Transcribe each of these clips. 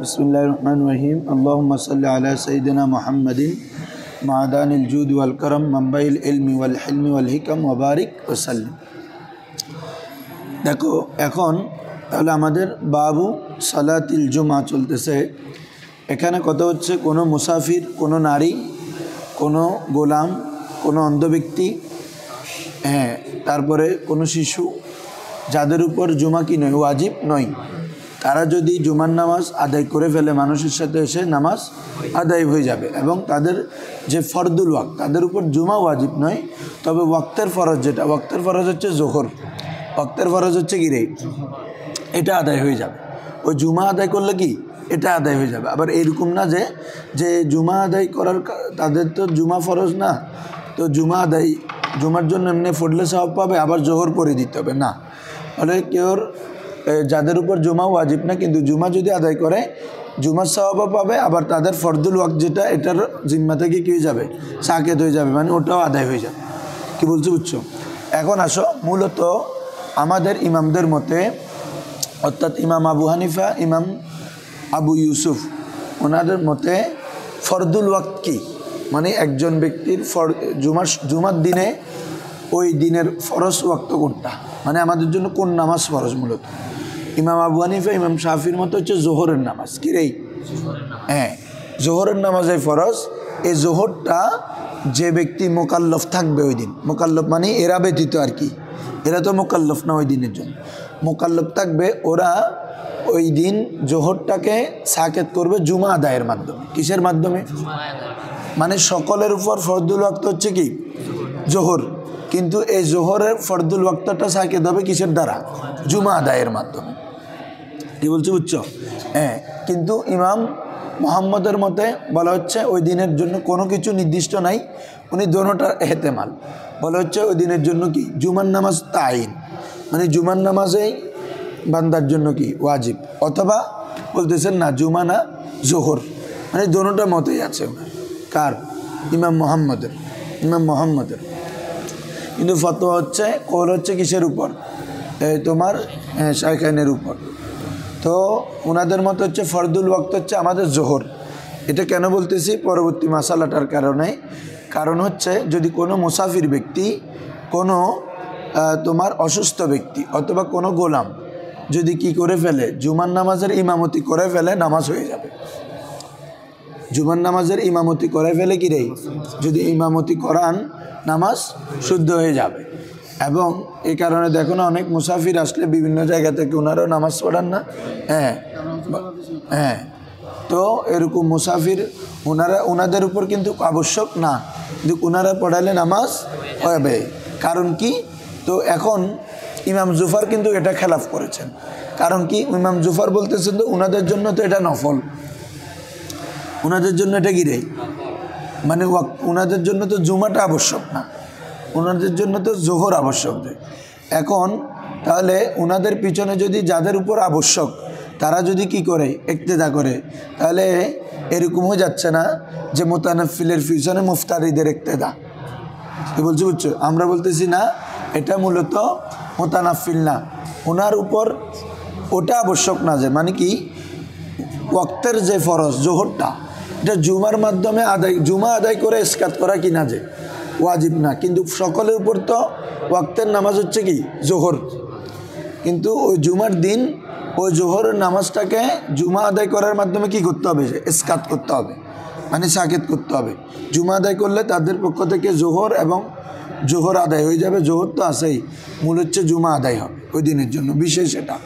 बिस्मिल्लाहिर्रहमानिर्रहीम अल्लाहुम्मा सल्लि अला सय्यिदिना मुहम्मदिन मादानिल जूद वल करम मंबाइल इल्मी वल हिल्मी वल हिकम व बारिक वसल्लम। देखो এখন তাহলে আমাদের বাবু সালাতিল জুমা চলতেছে। এখানে কথা হচ্ছে কোনো মুসাফির, কোনো নারী, কোনো গোলাম, কোনো অন্ধ ব্যক্তি, তারপরে কোনো শিশু, যাদের উপর জুমা কি নয়, ওয়াজিব নয়, তারা যদি জুমার নামাজ আদায় করে ফেলে মানুষের সাথে এসে নামাজ আদায় হয়ে যাবে। এবং তাদের যে ফরদুল ওয়াক্ত, তাদের উপর জুমা ওয়াজিব নয়, তবে ওয়াক্তের ফরজ, যেটা ওয়াক্তের ফরজ হচ্ছে জোহর, ওয়াক্তের ফরজ হচ্ছে কি রে, এটা আদায় হয়ে যাবে। ওই জুমা আদায় করলে কি এটা আদায় হয়ে যাবে। আবার এরকম না যে জুমা আদায় করার, তাদের তো জুমা ফরজ না, তো জুমা আদায়, জুমার জন্য এমনি ফডলে সওয়াব পাবে, আবার জোহর পড়ে দিতে হবে না। ফলে কেউর যাদের উপর জুমা ওয়াজিব না, কিন্তু জুমা যদি আদায় করে জুমার সওয়াবও পাবে, আবার তাদের ফরদুল ওয়াক্ত যেটা, এটার জিম্মা থেকে কী হয়ে যাবে, সাকেত হয়ে যাবে, মানে ওটাও আদায় হয়ে যাবে। কি বলছো বুঝছো? এখন আসো, মূলত আমাদের ইমামদের মতে, অর্থাৎ ইমাম আবু হানিফা, ইমাম আবু ইউসুফ, ওনাদের মতে ফরদুল ওয়াক্ত কি, মানে একজন ব্যক্তির জুমার দিনে ওই দিনের ফরজ ওয়াক্ত কোনটা, মানে আমাদের জন্য কোন নামাজ ফরজ। মূলত ইমাম আবু হানিফা, ইমাম শাফির মতো হচ্ছে জোহরের নামাজ। কি রে? জোহরের নামাজে ফরজ। এই জোহরটা যে ব্যক্তি মোকাল্লফ থাকবে ওই দিন, মোকাল্লফ মানে এরা ব্যতীত আর কি, এরা তো মোকাল্লফ না ওই দিনের জন্য, মোকাল্লফ থাকবে, ওরা ওই দিন জোহরটাকে সাকেত করবে জুমা আদায়ের মাধ্যমে। কিসের মাধ্যমে? মানে সকলের উপর ফরদুল ওয়াক্ত হচ্ছে কি জোহর, কিন্তু এই জোহরের ফরদুল ওয়াক্তটা সাকেত হবে কিসের দ্বারা? জুমা আদায়ের মাধ্যমে। কি বলছি বুঝছো? কিন্তু ইমাম মুহাম্মদের মতে বলা হচ্ছে ওই দিনের জন্য কোনো কিছু নির্দিষ্ট নাই, উনি দোনোটার এহতেমাল। বলা হচ্ছে ওই দিনের জন্য কি জুমার নামাজ তাইন, মানে জুমার নামাজেই বান্দার জন্য কি ওয়াজিব, অথবা বলতেছেন না জুমা না জোহর, মানে দোনোটার মতেই আছে ওনার। কার? ইমাম মুহাম্মদের। কিন্তু ফতোয়া হচ্ছে, কৌল হচ্ছে কিসের উপর? তোমার শাইখাইনের উপর। তো ওনাদের মতো হচ্ছে ফরদুল ওয়াক্ত হচ্ছে আমাদের জোহর। এটা কেন বলতেছি পরবর্তী মাসালাটার কারণে, কারণ হচ্ছে যদি কোনো মুসাফির ব্যক্তি, কোনো তোমার অসুস্থ ব্যক্তি, অথবা কোনো গোলাম যদি কি করে ফেলে, জুমার নামাজের ইমামতি করে ফেলে, নামাজ হয়ে যাবে। জুমার নামাজের ইমামতি করে ফেলে কি রে, যদি ইমামতি করান নামাজ শুদ্ধ হয়ে যাবে। এবং এই কারণে দেখো না, অনেক মুসাফির আসলে বিভিন্ন জায়গা থেকে ওনারাও নামাজ পড়ান না। তো এরকম মুসাফির ওনাদের উপর কিন্তু আবশ্যক না, কিন্তু ওনারা পড়ালে নামাজ হবে। কারণ কি? তো এখন ইমাম জুফার কিন্তু এটা খেলাফ করেছেন। কারণ কি? ইমাম জুফার বলতেছেন তো ওনাদের জন্য তো এটা নফল, ওনাদের জন্য এটা কি রে, মানে ওনাদের জন্য তো জুমাটা আবশ্যক না, ওনাদের জন্য তো জোহর আবশ্যক। এখন তাহলে ওনাদের পিছনে যদি যাদের উপর আবশ্যক তারা যদি কি করে, ইক্তেদা করে, তাহলে এরকম হয়ে যাচ্ছে না যে মুতানাফিলের পিছনে মুফতারিদের ইক্তেদা। কি বলছি বুঝছো? আমরা বলতেছি না এটা মূলত মুতানাফিল না, ওনার উপর ওটা আবশ্যক না, যে মানে কি ওয়াক্তের যে ফরজ জোহরটা, এটা জুমার মাধ্যমে আদায়, জুমা আদায় করে ইসকাত করা কি না যে ওয়াজিব না, কিন্তু সকলের উপর তো ওয়াক্তের নামাজ হচ্ছে কি জোহর। কিন্তু ওই জুমার দিন ওই জোহরের নামাজটাকে জুমা আদায় করার মাধ্যমে কি করতে হবে, যে ইসকাত করতে হবে, মানে সাকেত করতে হবে। জুমা আদায় করলে তাদের পক্ষ থেকে জোহর এবং জোহর আদায় হয়ে যাবে। জোহর তো আসেই, মূল হচ্ছে জুমা আদায় হবে ওই দিনের জন্য, বিশেষ এটা।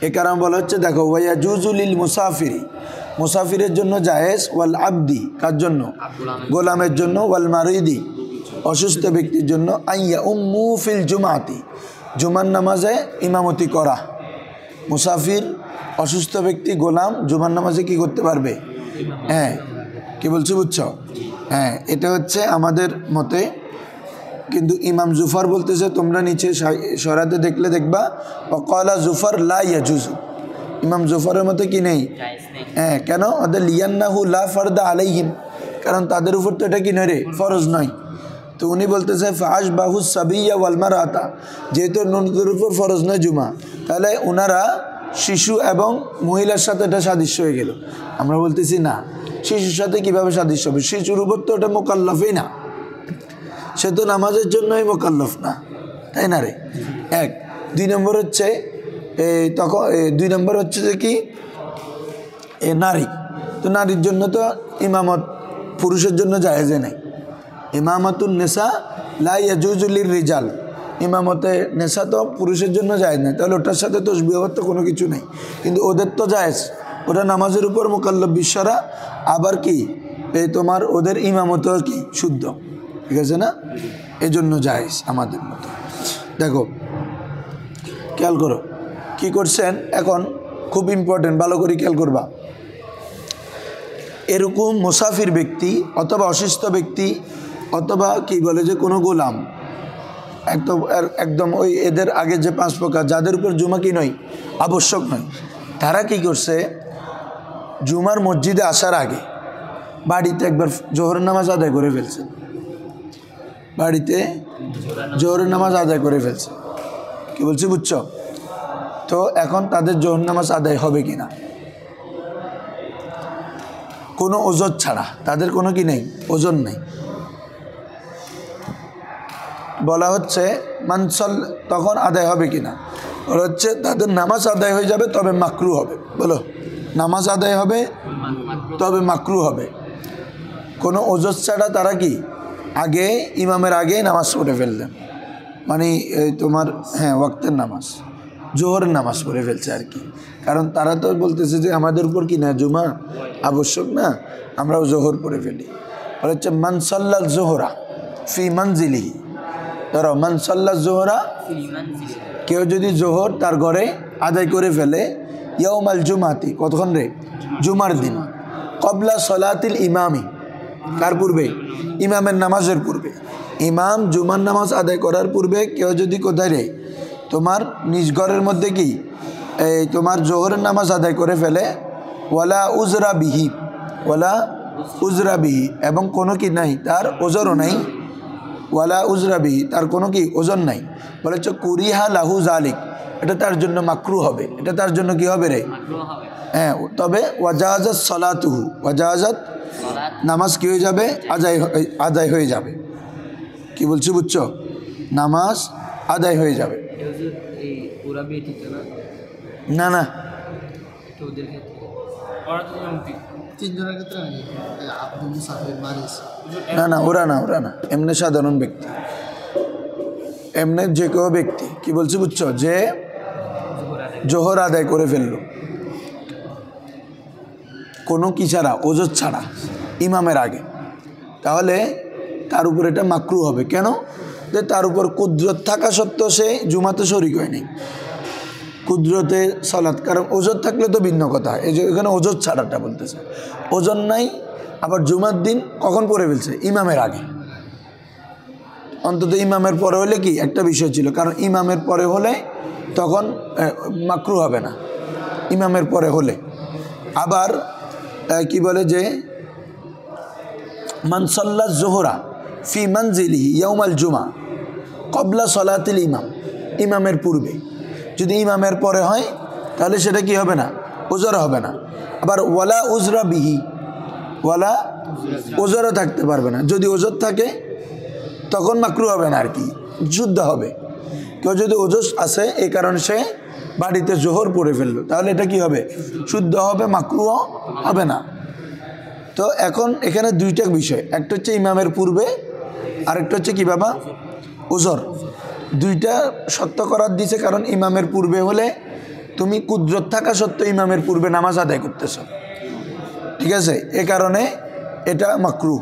এ কারণ বলা হচ্ছে, দেখো ওয়ায়াজুজুলিল মুসাফিরি, মুসাফিরের জন্য জায়েজ, ওয়াল আবদি, কার জন্য? গোলামের জন্য, ওয়াল মারিদি, অসুস্থ ব্যক্তির জন্য, আইয়া উম্মু ফিল জুমাতি, জুমার নামাজে ইমামতি করা। মুসাফির, অসুস্থ ব্যক্তি, গোলাম জুমার নামাজে কি করতে পারবে? কি বলছি বুঝছো? এটা হচ্ছে আমাদের মতে। কিন্তু ইমাম জুফার বলতেছে, তোমরা নিচে সরাতে দেখলে দেখবা ওয়াকালা জুফার লা ইয়াজুজু, ইমাম জুফারের মতে কি নেই। কেন? ওদের লিয়ান্নাহু লা ফারদা আলাইহিম, কারণ তাদের উপর তো এটা কি নয় রে, ফরজ নয়। তো উনি বলতেছে ফাশ বাহু সাবিয়া ওয়াল মারাতা, যেহেতু ননদের উপর ফরজ নয় জুমা, তাহলে ওনারা শিশু এবং মহিলার সাথে এটা সাদৃশ্য হয়ে গেল। আমরা বলতেছি না, শিশুর সাথে কিভাবে সাদৃশ্য হবে? শিশুর উপর তো ওটা মোকাল্লাফই না, সে তো নামাজের জন্যই মোকাল্লাফ না, তাই না রে? এক। দুই নম্বর হচ্ছে তখন দুই নম্বর হচ্ছে যে কি, নারী, তো নারীর জন্য তো ইমামত পুরুষের জন্য জায়েজে নাই। ইমামাতুন নেসা লা ইয়াজুজু লিররিজাল, ইমামতে নেশা তো পুরুষের জন্য জায়েজ নাই, তাহলে ওটার সাথে তসবিহত তো কোনো কিছু নেই, কিন্তু ওদের তো জায়েজ, ওটা নামাজের উপর মোকাল্লাফ বিশ্বরা, আবার কি এই তোমার ওদের ইমামতও কি শুদ্ধ, ঠিক আছে না? এই জন্য জায়েজ আমাদের মতো। দেখো খেয়াল করো কি করছেন এখন, খুব ইম্পর্টেন্ট, ভালো করে খেয়াল করবা। এরকম মুসাফির ব্যক্তি অথবা অসুস্থ ব্যক্তি অথবা কি বলে যে কোনো গোলাম, একদম একদম ওই এদের আগে যে 5 প্রকার যাদের উপর জুমা কি নয়, আবশ্যক নয়, তারা কি করছে, জুমার মসজিদে আসার আগে বাড়িতে একবার জোহরের নামাজ আদায় করে ফেলছে, বাড়িতে জোহরের নামাজ আদায় করে ফেলছে। কি বলছি বুঝছো? তো এখন তাদের জোহর নামাজ আদায় হবে কি না, কোনো ওজন ছাড়া, তাদের কোনো কি নেই, ওজন নেই, বলা হচ্ছে মানসল, তখন আদায় হবে কি না, বলা হচ্ছে তাদের নামাজ আদায় হয়ে যাবে, তবে মাকরু হবে। বলো, নামাজ আদায় হবে তবে মাকরু হবে। কোনো ওজন ছাড়া তারা কি আগে ইমামের আগে নামাজ পড়ে ফেললেন, মানে তোমার হ্যাঁ ওয়াক্তের নামাজ, জোহরের নামাজ পড়ে ফেলছে আর কি। কারণ তারা তো বলতেছে যে আমাদের উপর কি না জুমা আবশ্যক না, আমরাও জোহর পড়ে ফেলি। বলা হচ্ছে মানসাল্লাল জোহরা ফি মানজিলিহি, ধরো মানসাল্লাল জোহরা, কেউ যদি জোহর তার ঘরে আদায় করে ফেলে, ইয়াউমাল জুমাতি, কতক্ষণ রে, জুমার দিন, কবলা সলাতিল ইমামি, কার পূর্বে, ইমামের নামাজের পূর্বে, ইমাম জুমার নামাজ আদায় করার পূর্বে কেউ যদি কোথায় রে তোমার নিজ ঘরের মধ্যে কি এই তোমার জোহরের নামাজ আদায় করে ফেলে, ওয়ালা উজরা বিহি, ওয়ালা উজরা বিহি, এবং কোনো কি নাই, তার ওজরও নাই, ওয়ালা উজরা বিহি, তার কোনো কি ওজন নাই, বলে হচ্ছে কুরিহা লাহু জালিক, এটা তার জন্য মাকরু হবে, এটা তার জন্য কি হবে রে, হ্যাঁ। তবে ওয়াজাজাত সলাতুহু, ওয়াজাজাত, নামাজ কি হয়ে যাবে, আদায় হয়ে যাবে। কি বলছি বুঝছো? নামাজ আদায় হয়ে যাবে। না না, না না, ওরা না, ওরা না, এমনি সাধারণ ব্যক্তি, এমনি যে কেউ ব্যক্তি। কি বলছি বুঝছো? যে জোহর আদায় করে ফেললো কোনো কি ছাড়া, ওজর ছাড়া, ইমামের আগে, তাহলে তার উপর এটা মাকরু হবে। কেন? যে তার উপর কুদরত থাকা সত্ত্বেও সে জুমাতে শরিক হয় নাই, কুদরতে সালাত, কারণ ওজর থাকলে তো ভিন্ন কথা। এই যে এখানে ওজর ছাড়াটা বলতেছে, ওজন নাই, আবার জুমার দিন কখন পড়ে ফেলছে, ইমামের আগে, অন্তত ইমামের পরে হলে কি একটা বিষয় ছিল, কারণ ইমামের পরে হলে তখন মাকরু হবে না, ইমামের পরে হলে। আবার কি বলে যে মানসাল্লা জোহরা ফি মানজিলিহি ইয়াউমাল জুমা কবলা সলাতিল ইমাম, ইমামের পূর্বে, যদি ইমামের পরে হয় তাহলে সেটা কি হবে না, ওজর হবে না। আবার ওয়ালা উজরা বিহি, ওয়ালা ওজরও থাকতে পারবে না, যদি ওজর থাকে তখন মাকরু হবে না আর কি, যুদ্ধ হবে। কেউ যদি ওজর আসে এই কারণে সে বাড়িতে জোহর পড়ে ফেললো, তাহলে এটা কি হবে, শুদ্ধ হবে, মাকরুও হবে না। তো এখন এখানে দুইটা বিষয়, একটা হচ্ছে ইমামের পূর্বে, আরেকটা হচ্ছে কি বাবা, ওজর। দুইটা সত্য করার দিছে, কারণ ইমামের পূর্বে হলে তুমি কুদরত থাকা সত্ত্বেও ইমামের পূর্বে নামাজ আদায় করতেছ, ঠিক আছে, এ কারণে এটা মাকরু।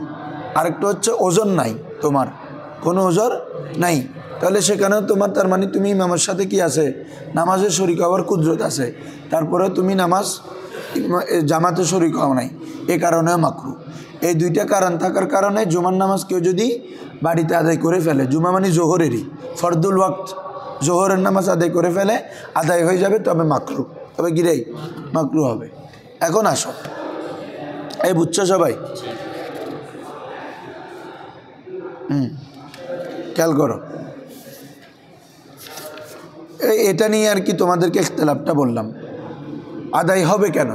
আরেকটা হচ্ছে ওজন নাই, তোমার কোনো ওজর নাই, তাহলে সেখানেও তোমার, তার মানে তুমি ইমামের সাথে কি আছে, নামাজের শরিক হওয়ার কুদরত আছে, তারপরে তুমি নামাজ জামাতে শরিক হও নাই, এ কারণে মাকরু। এই দুইটা কারণ থাকার কারণে জুমার নামাজ কেউ যদি বাড়িতে আদায় করে ফেলে, জুমা মানে জোহরেরই ফরদুল ওয়াক্ত, জোহরের নামাজ আদায় করে ফেলে, আদায় হয়ে যাবে, তবে মাকরু, তবে গিরেই মাকরু হবে। এখন আসো, এই বুঝছো সবাই? খেয়াল করো, এটা নিয়ে আর কি তোমাদেরকে ইখতিলাফটা বললাম। আদায় হবে কেন?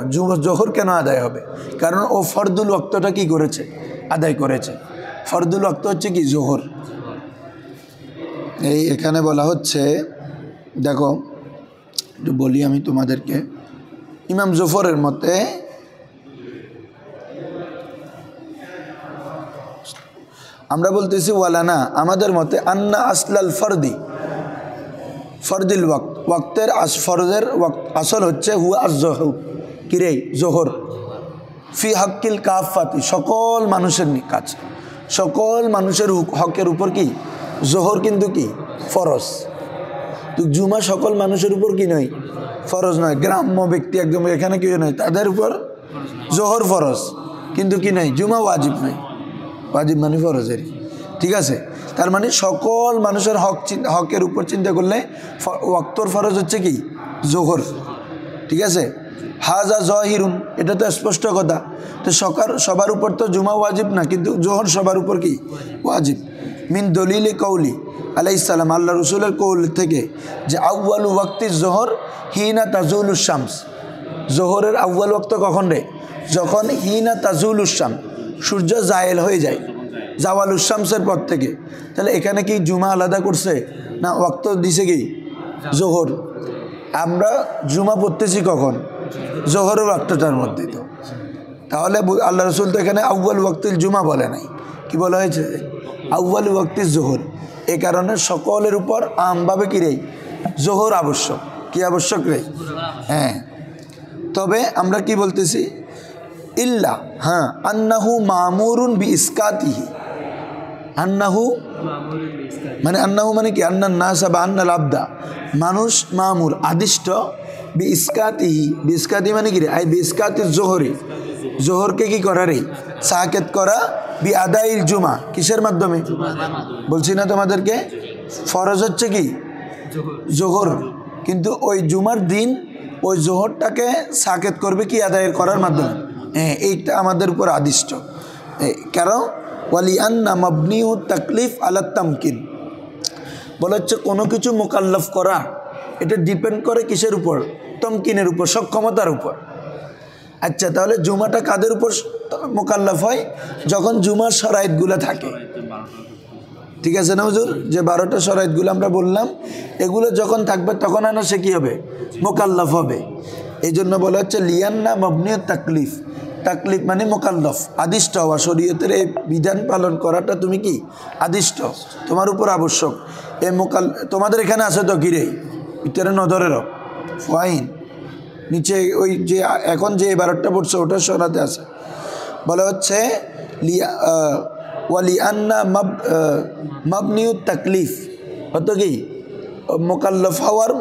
জোহর কেন আদায় হবে? কারণ ও ফরদুল ওয়াক্তটা কি করেছে? আদায় করেছে। ফরদুল ওয়াক্ত হচ্ছে কি? জোহর। এই এখানে বলা হচ্ছে, দেখো একটু বলি আমি তোমাদেরকে, ইমাম জুফরের মতে আমরা বলতেছি ওয়ালানা, আমাদের মতে আন্না আসলাল ফরদিল ওয়াক্তের ফরজের আসল হচ্ছে হুয়া আজ-জোহর, কিরে জোহর, ফি হাক্কিল কাফাতি, সকল মানুষের কাছে, সকল মানুষের হকের উপর কি জোহর কিন্তু কি ফরজ। তো জুমা সকল মানুষের উপর কি নয়? ফরজ নয়। গ্রাম্য ব্যক্তি একদম এখানে কি নয়, তাদের উপর জোহর ফরজ, কিন্তু কি নয় জুমা ওয়াজিব নয়। ওয়াজিব মানে ফরজেরই, ঠিক আছে? তার মানে সকল মানুষের হকের উপর চিন্তা করলে ওয়াক্তর ফরজ হচ্ছে কি জোহর, ঠিক আছে? হাজা জহিরুন, এটা তো স্পষ্ট কথা। তো সবার উপর তো জুমা ওয়াজিব না, কিন্তু জোহর সবার উপর কি ওয়াজিব। মিন দলিল কৌলি আলাইহিস সালাম, আল্লাহ রসুলের কৌল থেকে, যে আউয়ালু ওয়াক্তি জোহর হিনা তাজুলুস শামস, জোহরের আউয়াল ওয়াক্ত কখন রে? যখন হিনা তাজুলুস শামস, সূর্য জায়েল হয়ে যায়, জাওয়ালুস শামসের পর থেকে। তাহলে এখানে কি জুমা আলাদা করছে না? ওয়াক্ত দিছে কি জোহর। আমরা জুমা পড়তেছি কখন? জোহরের ওয়াক্তটার মধ্যে। তো তাহলে আল্লাহ রসুল তো এখানে আউয়াল ওয়াক্তিল জুমা বলে নাই, কি বলা হয়েছে? আউয়াল ওয়াক্তিল জোহর। এ কারণে সকলের উপর আমভাবে কি রে জোহর আবশ্যক। কি আবশ্যক রে? হ্যাঁ। তবে আমরা কি বলতেছি? ইল্লা, হ্যাঁ, আন্নাহু মামুরুন বি ইসকাতিহি, আন্নাহু মানে আন্নাহু মানে কি? আন্নান নাসা বা আন্নাল আবদা, মানুষ মামুর আদিষ্ট, বি ইসকাতিহি, বি ইসকাতি মানে কি রে? আই বি ইসকাতির জোহরি, জোহরকে কি করা রে? সাকেত করা, বি আদাইল জুমা, কিসের মাধ্যমে? বলছি না তোমাদেরকে, ফরজ হচ্ছে কি জোহর, কিন্তু ওই জুমার দিন ওই জোহরটাকে সাকেত করবে কি আদায়ের করার মাধ্যমে। হ্যাঁ, এইটা আমাদের উপর আদিষ্ট। কারণ ওয়ালি আন্না মাবনিউ তাকলিফ আলা তামকিন, বলা হচ্ছে কোনো কিছু মোকাল্লাফ করা এটা ডিপেন্ড করে কিসের উপর? তমকিনের উপর, সক্ষমতার উপর। আচ্ছা, তাহলে জুমাটা কাদের উপর মোকাল্লাফ হয়? যখন জুমার শরাইতগুলো থাকে, ঠিক আছে না হুজুর? যে 12টা শরাইতগুলো আমরা বললাম, এগুলো যখন থাকবে তখন আনা সে কী হবে? মোকাল্লাফ হবে। এই জন্য বলা হচ্ছে লিয়ান্না মাবনিউ তাকলিফ, তাকলিফ মানে মোকাল্লাফ, আদিষ্ট হওয়া, শরীয়তের এই বিধান পালন করাটা তুমি কি আদিষ্ট, তোমার উপর আবশ্যক। এই তোমাদের এখানে আছে তো গিরে ভিতরে নজরেরও ফাইন, নিচে ওই যে এখন যে 12টা পড়ছে ওটার সরাতে আছে। বলা হচ্ছে ওয়ালি আন্না মাবনিউ তাকলিফ, হতো কি মোকাল্লাফ হওয়ার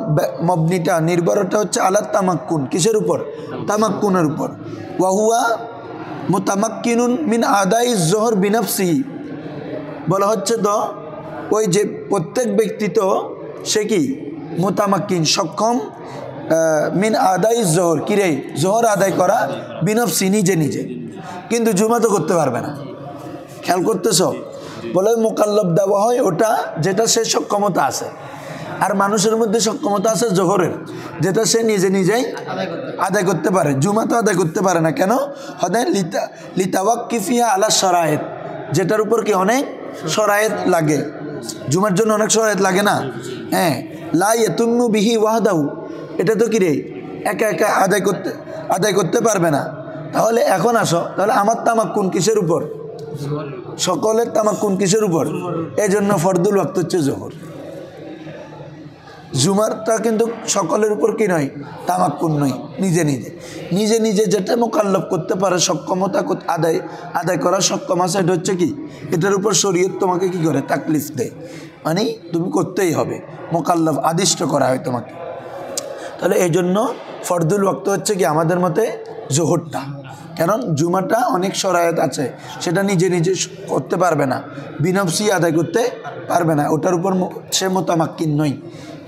মবনিটা, নির্ভরটা হচ্ছে আলা তামাক্কুন, কিসের উপর? তামাক্কুনের উপর। ওয়াহুয়া মুতামাক্কিনুন মিন আদাই জোহর বিনাফসি, বলা হচ্ছে তো ওই যে প্রত্যেক ব্যক্তি তো সে কি মুতামাক্কিন, সক্ষম, মিন আদাই জোহর, কিরে জোহর আদায় করা, বিনাফসি নিজে নিজে, কিন্তু জুমা তো করতে পারবে না। খেয়াল করতেছ? বলে মোকাল্লাফ দেওয়া হয় ওটা যেটা সে সক্ষমতা আছে, আর মানুষের মধ্যে সক্ষমতা আছে জোহরের, যেটা সে নিজে নিজেই আদায় করতে পারে। জুমা তো আদায় করতে পারে না। কেন? হদায় লিতাওয়াক্কিফিহা আলা শরায়েত, যেটার উপর কি অনেক শরায়েত লাগে। জুমার জন্য অনেক শরায়েত লাগে না? হ্যাঁ, লা ইয়াতুম্মু বিহি ওয়াহদাহু, এটা তো কি রে একা একা আদায় করতে পারবে না। তাহলে এখন আসো, তাহলে আমার তামাক্কুন কিসের উপর? সকলের তামাক্কুন কিসের উপর? এই জন্য ফরদুল ওয়াক্ত হচ্ছে জোহর। জুমারটা কিন্তু সকলের উপর কি নয়? তামাক্কুন নয়, নিজে নিজে নিজে নিজে যেটা মোকাল্লাফ করতে পারে, সক্ষমতা আদায় করার সক্ষম আছে, এটা হচ্ছে কি এটার উপর শরীয়ত তোমাকে কি করে? তাকলিফ দেয়, মানে তুমি করতেই হবে, মোকাল্লাফ আদিষ্ট করা হয় তোমাকে। তাহলে এই জন্য ফরদুল ওয়াক্ত হচ্ছে কি আমাদের মতে জোহরটা। কারণ জুমাটা অনেক শরায়েত আছে, সেটা নিজে নিজে করতে পারবে না, বিনফসি আদায় করতে পারবে না, ওটার উপর সে মোতামাক্কিন নয়।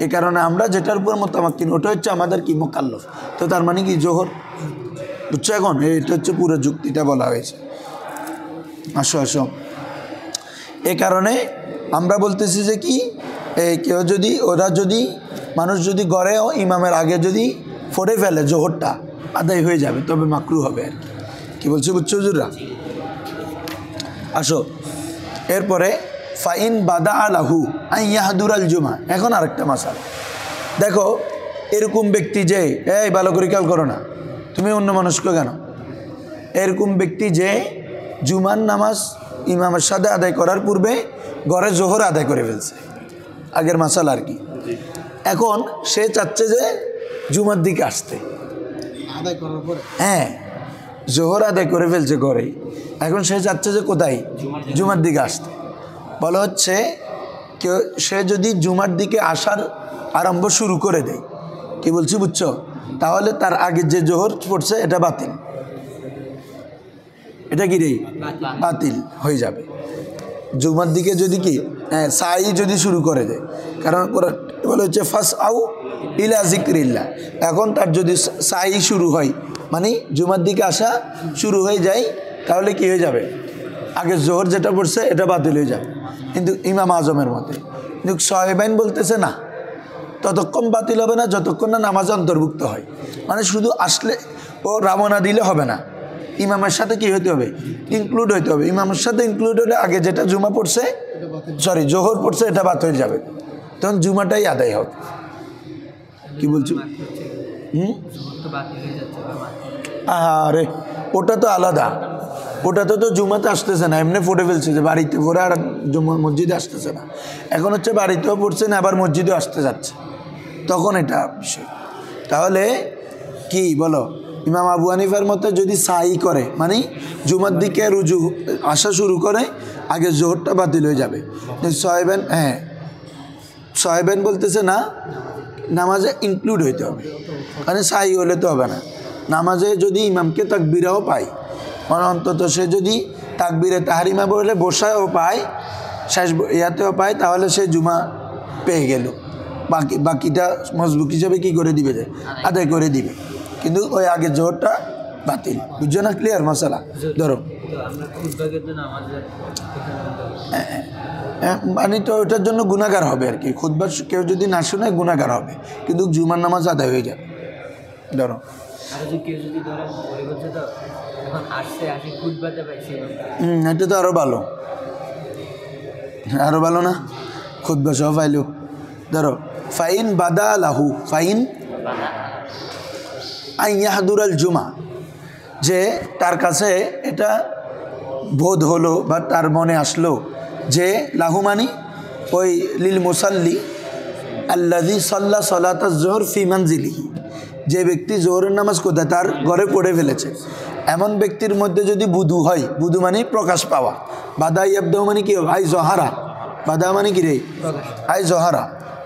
এ কারণে আমরা যেটার উপর মোতামাক্কিন ওটা হচ্ছে আমাদের কি মোকাল্লাফ। তো তার মানে কি জোহর, বুঝছো? এখন এটা হচ্ছে পুরো যুক্তিটা বলা হয়েছে। আসো এ কারণে আমরা বলতেছি যে কি কেউ যদি মানুষ যদি গড়েও ইমামের আগে যদি পড়ে ফেলে জোহরটা, আদায় হয়ে যাবে, তবে মাকরু হবে আর কি বলছে, বুঝছো হুজুররা? আসো এরপরে ফাইন বাদা আলাহু আইয়াহাদুর আল জুমা। এখন আরেকটা মাসালা দেখো, এরকম ব্যক্তি যে, এই ভালো করে খেয়াল করো না, তুমি অন্য মানুষকে কেন, এরকম ব্যক্তি যে জুমার নামাজ ইমামের সাথে আদায় করার পূর্বে ঘরে জোহর আদায় করে ফেলছে, আগের মাসালা আর কি। এখন সে চাচ্ছে যে জুমার দিকে আসতে, আদায় করার পরে হ্যাঁ জোহর আদায় করে ফেলছে ঘরে, এখন সে চাচ্ছে যে কোথায়, জুমার দিকে আসতে। বলা হচ্ছে কেউ সে যদি জুমার দিকে আসার আরম্ভ শুরু করে দেয়, কি বলছি বুঝছো, তাহলে তার আগে যে জোহর পড়ছে এটা বাতিল, এটা কি রে বাতিল হয়ে যাবে। জুমার দিকে যদি কি সাই যদি শুরু করে দেয়, কারণ বলা হচ্ছে ফাস আউ ইলা জিক্রিল্লাহ, এখন তার যদি সাই শুরু হয় মানে জুমার দিকে আসা শুরু হয়ে যায়, তাহলে কি হয়ে যাবে, আগে জোহর যেটা পড়ছে এটা বাতিল হয়ে যাবে। কিন্তু ইমাম আজমের মতে, কিন্তু সাহেবাইন বলতেছে না, ততক্ষণ বাতিল হবে না যতক্ষণ না নামাজে অন্তর্ভুক্ত হয়, মানে শুধু আসলে ও রামনা দিলে হবে না, ইমামের সাথে কি হতে হবে, ইনক্লুড হইতে হবে। ইমামের সাথে ইনক্লুড হলে আগে যেটা জুমা পড়ছে, সরি জোহর পড়ছে, এটা বাতিল হয়ে যাবে, তখন জুমাটাই আদায় হবে। কি বলছো? আরে ওটা তো আলাদা, ওটাতে তো জুমাতে আসতেছে না, এমনি পড়ে ফেলছে যে বাড়িতে পড়ে, আর মসজিদে আসতেছে না। এখন হচ্ছে বাড়িতেও পড়ছে না, আবার মসজিদেও আসতে যাচ্ছে, তখন এটা বিষয়। তাহলে কি বলো, ইমাম আবু হানিফার মতে যদি সাই করে মানে জুমার দিকে রুজু আসা শুরু করে, আগে জোহরটা বাতিল হয়ে যাবে। সাহেবেন হ্যাঁ সাহেবেন বলতেছে না, নামাজে ইনক্লুড হইতে হবে, মানে সাই হলে তো হবে না। নামাজে যদি ইমামকে তাকবিরাও পায়, মানে অন্তত সে যদি তাকবিরে তাহারিমা বলে বসায়ও পায়, শেষ ইয়াতেও পায়, তাহলে সে জুমা পেয়ে গেল, বাকিটা মজবুক হিসেবে কি করে দিবে, যে আদায় করে দিবে, কিন্তু ওই আগের জোহরটা বাতিল। বুঝছো না? ক্লিয়ার মশালা? ধরো মানে তো ওটার জন্য গুনাহগার হবে আর কি, খুতবা কেউ যদি না শুনে গুনাহগার হবে, কিন্তু জুমার নামাজ আদায় হয়ে যাবে। ধরো এটা তো আরো ভালো, আরো ভালো না, খুতবা সহ পাইলো। ধরো ফাইন বাদা লাহু ফাইন আইয়াহাদুর আল জুমা, যে তার কাছে এটা বোধ হলো বা তার মনে আসলো যে লাহু মানি ওই লিল মুসাল্লি আল্লাযী সাল্লা সালাতাজ জোহর ফি মানজিলিহি, যে ব্যক্তি জোহরের নামাজ কোথায়, তার ঘরে পড়ে ফেলেছে, এমন ব্যক্তির মধ্যে যদি বুধু হয়, বুধু মানে প্রকাশ পাওয়া, বাদা ইয়াবদাউ মানে কি, আই জহারা, বাদা মানে কি রে, আই জহারা,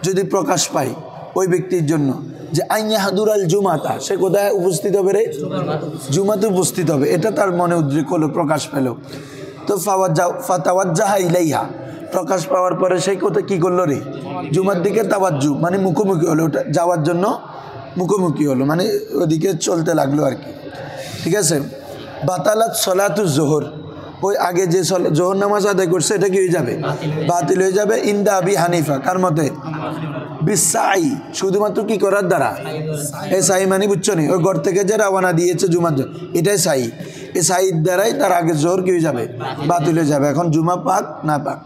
যদি প্রকাশ পায় ওই ব্যক্তির জন্য যে আইয়াহাদুর আল জুমাতা, সে কোথায় উপস্থিত হবে রে, জুমাতে উপস্থিত হবে, এটা তার মনে উদ্রেক হলো, প্রকাশ পেল, তো ফাতাওয়াজ্জাহা ইলাইহা, প্রকাশ পাওয়ার পরে সেই কোথায় কী করলো রে, জুমার দিকে তাওয়াজ্জু মানে মুখোমুখি হলো, ওটা যাওয়ার জন্য মুখোমুখি হলো, মানে ওদিকে চলতে লাগলো আর কি। ঠিক আছে, বাতালাত সলাতুজ জোহর, ওই আগে যে জোহর নামাজ আদায় করছে এটা কি হয়ে যাবে, বাতিল হয়ে যাবে। ইন্দা আবি হানিফা, কার মতে, বিসাই, শুধুমাত্র কি করার দ্বারা, এই সাই মানে বুঝছো নি, ওই ঘর থেকে যে রওনা দিয়েছে জুমার জন্য, এটাই সাই, এই সাইর দ্বারাই তার আগে জোহর কি হয়ে যাবে, বাতিল হয়ে যাবে। এখন জুমা পাক না পাক,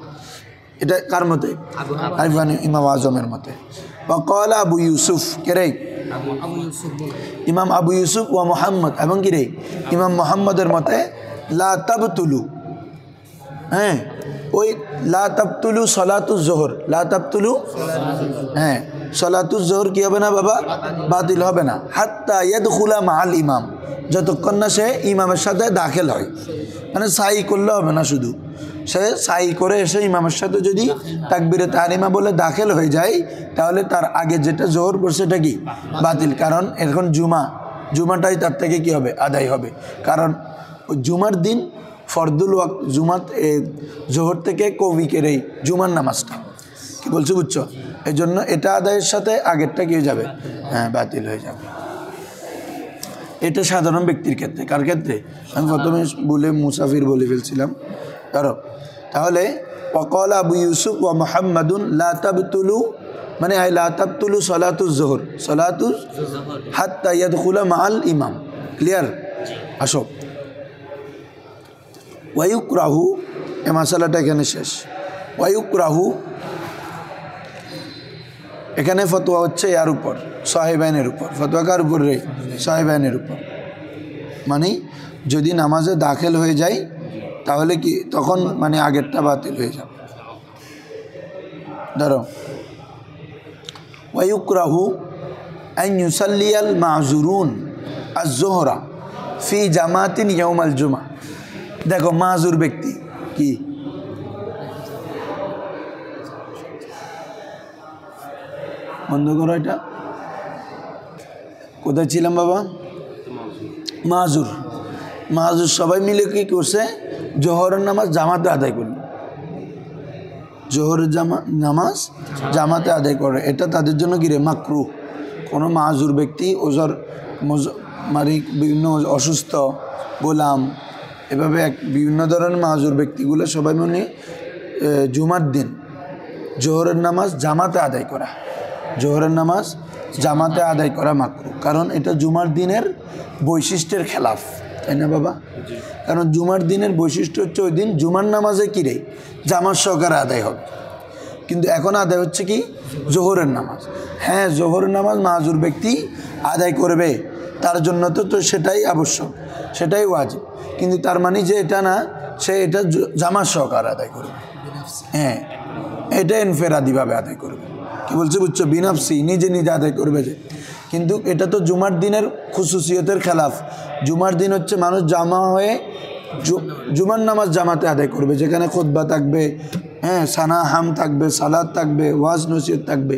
এটা কার মতে, ইমাম আজমের মতে। ওয়াকালা আবু ইউসুফ, কে রে, ইমাম আবু ইউসুফ ওয়া মুহাম্মদ, এবং কি রে ইমাম মুহাম্মদের মতে লা তাবতুলু, হ্যাঁ ওই লা তাবতুলু সলাতুজ জোহর, লা তাবতুলু, হ্যাঁ সলাতুজ জোহর কি হবে না বাবা, বাতিল হবে না, হাত্তা ইয়াদখুলা মাআল ইমাম, যতক্ষণ না সে ইমামের সাথে দাখিল হয়, মানে সাই করলে হবে না, শুধু সে সাই করে এসে ইমামের সাথে যদি তাকবিরে তাহরিমা বলে দাখিল হয়ে যায়, তাহলে তার আগে যেটা জোহর পড়ছে এটা কি বাতিল, কারণ এখন জুমাটাই তার থেকে কি হবে, আদায় হবে, কারণ জুমার দিন ফরদুল ওয়াক্ত জুমাত জোহর থেকে কবিকের এই জুমার নামাজটা, কি বলছো বুঝছো, এই জন্য এটা আদায়ের সাথে আগেরটা কি হয়ে যাবে, হ্যাঁ বাতিল হয়ে যাবে। এটা সাধারণ ব্যক্তির ক্ষেত্রে, কার ক্ষেত্রে, আমি প্রথমে বলে মুসাফির বলে ফেলছিলাম। কারণ তাহলে ওয়াকালা আবু ইউসুফ ওয়া মুহাম্মাদুন লা তাবতুলু, মানে লা তাবতুলু সলাতুজ জোহর, সলাতুজ হাত্তা ইয়াদখুলা মাআল ইমাম, ক্লিয়ার? আসো, ওয়ায়ুকরাহু, এ মাসালাটা এখানে শেষ। ওয়ায়ুকরাহু, এখানে ফতোয়া হচ্ছে এর উপর, সাহেবাইনের উপর। ফতোয়া কার উপর রে? সাহেবাইনের উপর। মানে যদি নামাজে দাখিল হয়ে যায় তাহলে কি তখন মানে আগেরটা বাতিল হয়ে যাবে। ধরো, ওয়ায়ুকরাহু আন ইউসাল্লিয়াল মাযুরুন আয-যুহরা ফি জামাতিন ইয়াউমাল জুমা। দেখো, মাজুর ব্যক্তি কি? বন্ধ করো এটা। কোথায় ছিলাম বাবা? মাজুর। মাজুর সবাই মিলে কি করছে? জোহরের নামাজ জামাতে আদায় করল। জোহরের নামাজ জামাতে আদায় করে, এটা তাদের জন্য কি রে? মাকরুহ। কোনো মাজুর ব্যক্তি, ওজর মানে বিভিন্ন অসুস্থ, গোলাম, এভাবে বিভিন্ন ধরনের মাজুর ব্যক্তিগুলো সবাই মিলে জুমার দিন জোহরের নামাজ জামাতে আদায় করা, জোহরের নামাজ জামাতে আদায় করা মাকরুহ। কারণ এটা জুমার দিনের বৈশিষ্ট্যের খেলাফ, তাই না বাবা? কারণ জুমার দিনের বৈশিষ্ট্য হচ্ছে ওই দিন জুমার নামাজে কী রে? জামাত সহকারে আদায় হবে। কিন্তু এখন আদায় হচ্ছে কি? জোহরের নামাজ। হ্যাঁ, জোহরের নামাজ মাজুর ব্যক্তি আদায় করবে, তার জন্য তো সেটাই আবশ্যক, সেটাই ওয়াজিব। কিন্তু তার মানে যে এটা না, সে এটা জামাত সহকারে আদায় করবে। হ্যাঁ, এটা ইনফেরাদিভাবে আদায় করবে। কি বলছে বুঝছো? বিনাফসি, নিজে নিজে আদায় করবে যে। কিন্তু এটা তো জুমার দিনের খুসুসিয়তের খেলাফ। জুমার দিন হচ্ছে মানুষ জামা হয়ে জুমার নামাজ জামাতে আদায় করবে, যেখানে খুতবা থাকবে, হ্যাঁ, সানা হাম থাকবে, সালাদ থাকবে, ওয়াজ নসিহত থাকবে,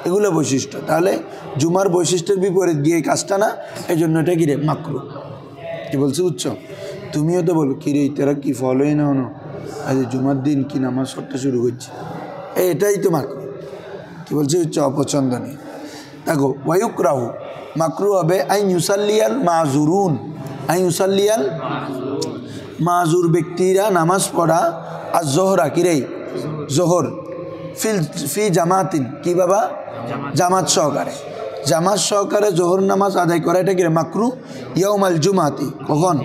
এগুলো বৈশিষ্ট্য। তাহলে জুমার বৈশিষ্ট্যের বিপরীত গিয়ে এই কাজটা না, এই জন্য এটা কিরে? মাকরুহ। কি বলছে বুঝছো? তুমিও তো বলো কিরে তারা কি ফলোই না হনো, আজ জুমার দিন কি নামাজ পড়তে শুরু করছে, এটাই তো মাকরুহ। কি বলছে হচ্ছে অপছন্দনীয়। দেখো, ওয়ায়ুকরাহু, মাকরুহ হবে আইন ইউসাল্লিয়াল মাজুরুন, আইন ইউসাল্লিয়াল মাজুর ব্যক্তিরা নামাজ পড়া, আর জোহরা কিরে? জোহর ফি জামাতিন, কি বাবা? জামাত সহকারে, জামাত সহকারে জোহর নামাজ আদায় করা, এটা কিরে? মাকরুহ। ইয়াউমাল জুমাতি, কখন?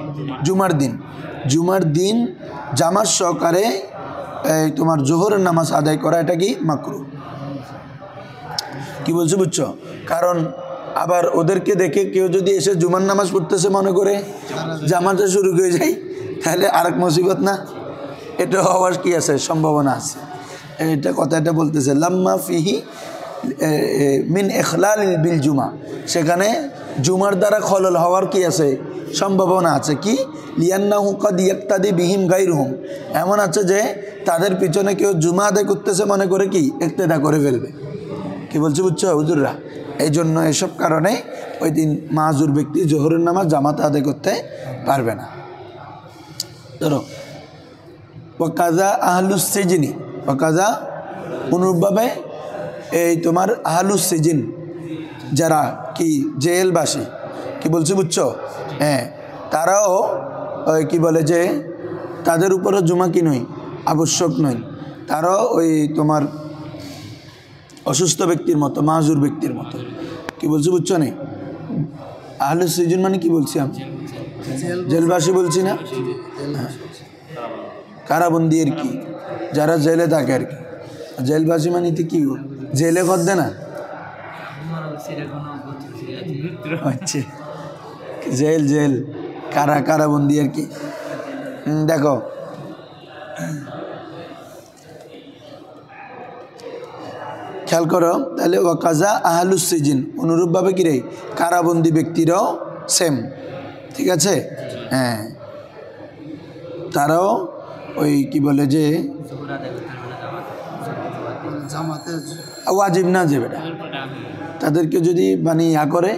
জুমার দিন। জুমার দিন জামাত সহকারে তোমার জোহরের নামাজ আদায় করা, এটা কি? মাকরুহ। কি বলছো বুঝছো? কারণ আবার ওদেরকে দেখে কেউ যদি এসে জুমার নামাজ পড়তেছে মনে করে জামাতে শুরু হয়ে যায়, তাহলে আরেক মুসিবত না? এটা হওয়ার কি আছে? সম্ভাবনা আছে। এটা কথাটা বলতেছে লাম্মা ফিহি মিন ইখলাল বিল জুমা, সেখানে জুমার দ্বারা খলল হওয়ার কি আছে? সম্ভাবনা আছে। কি? লিয়ান্নাহু কাদ ইয়াক্তাদি বিহিম গায়রুহুম, এমন আছে যে তাদের পিছনে কেউ জুমা আদায় করতেছে মনে করে কি ইক্তেদা করে ফেলবে। কি বলছে বুঝছো হুজুররা? এই জন্য এসব কারণে ওই দিন মাজুর ব্যক্তি জোহরের নামাজ জামাতে আদায় করতে পারবে না। ধরো, ওয়াকাজা আহলুস সিজনি, ওয়াকাজা অনুরূপভাবে এই তোমার আহলুস সিজিন, যারা কি জেলবাসী, কি বলছে বুঝছো? হ্যাঁ, তারাও ওই কি বলে যে তাদের উপরও জুমা কি নয়? আবশ্যক নয়। তারাও ওই তোমার অসুস্থ ব্যক্তির মতো, মাজুর ব্যক্তির মতো। কি বলছি বুঝছো? নেই আহলুস সিজন মানে কি বলছি আমি? জেলবাসী বলছি না? কারাবন্দি আর কি, যারা জেলে থাকে আর কি। জেলবাসী মানে তো কি জেলে করবে না? আচ্ছা, জেল জেল কারাবন্দি আর কি। দেখো, খেয়াল করো তাহলে, ওয়াকাজা আহলুস সিজিন, অনুরূপভাবে কি রে? কারাবন্দি ব্যক্তিরাও সেম, ঠিক আছে? হ্যাঁ, তারাও ওই কি বলে যে ওয়াজিব না যে বেটা, তাদেরকে যদি মানে করে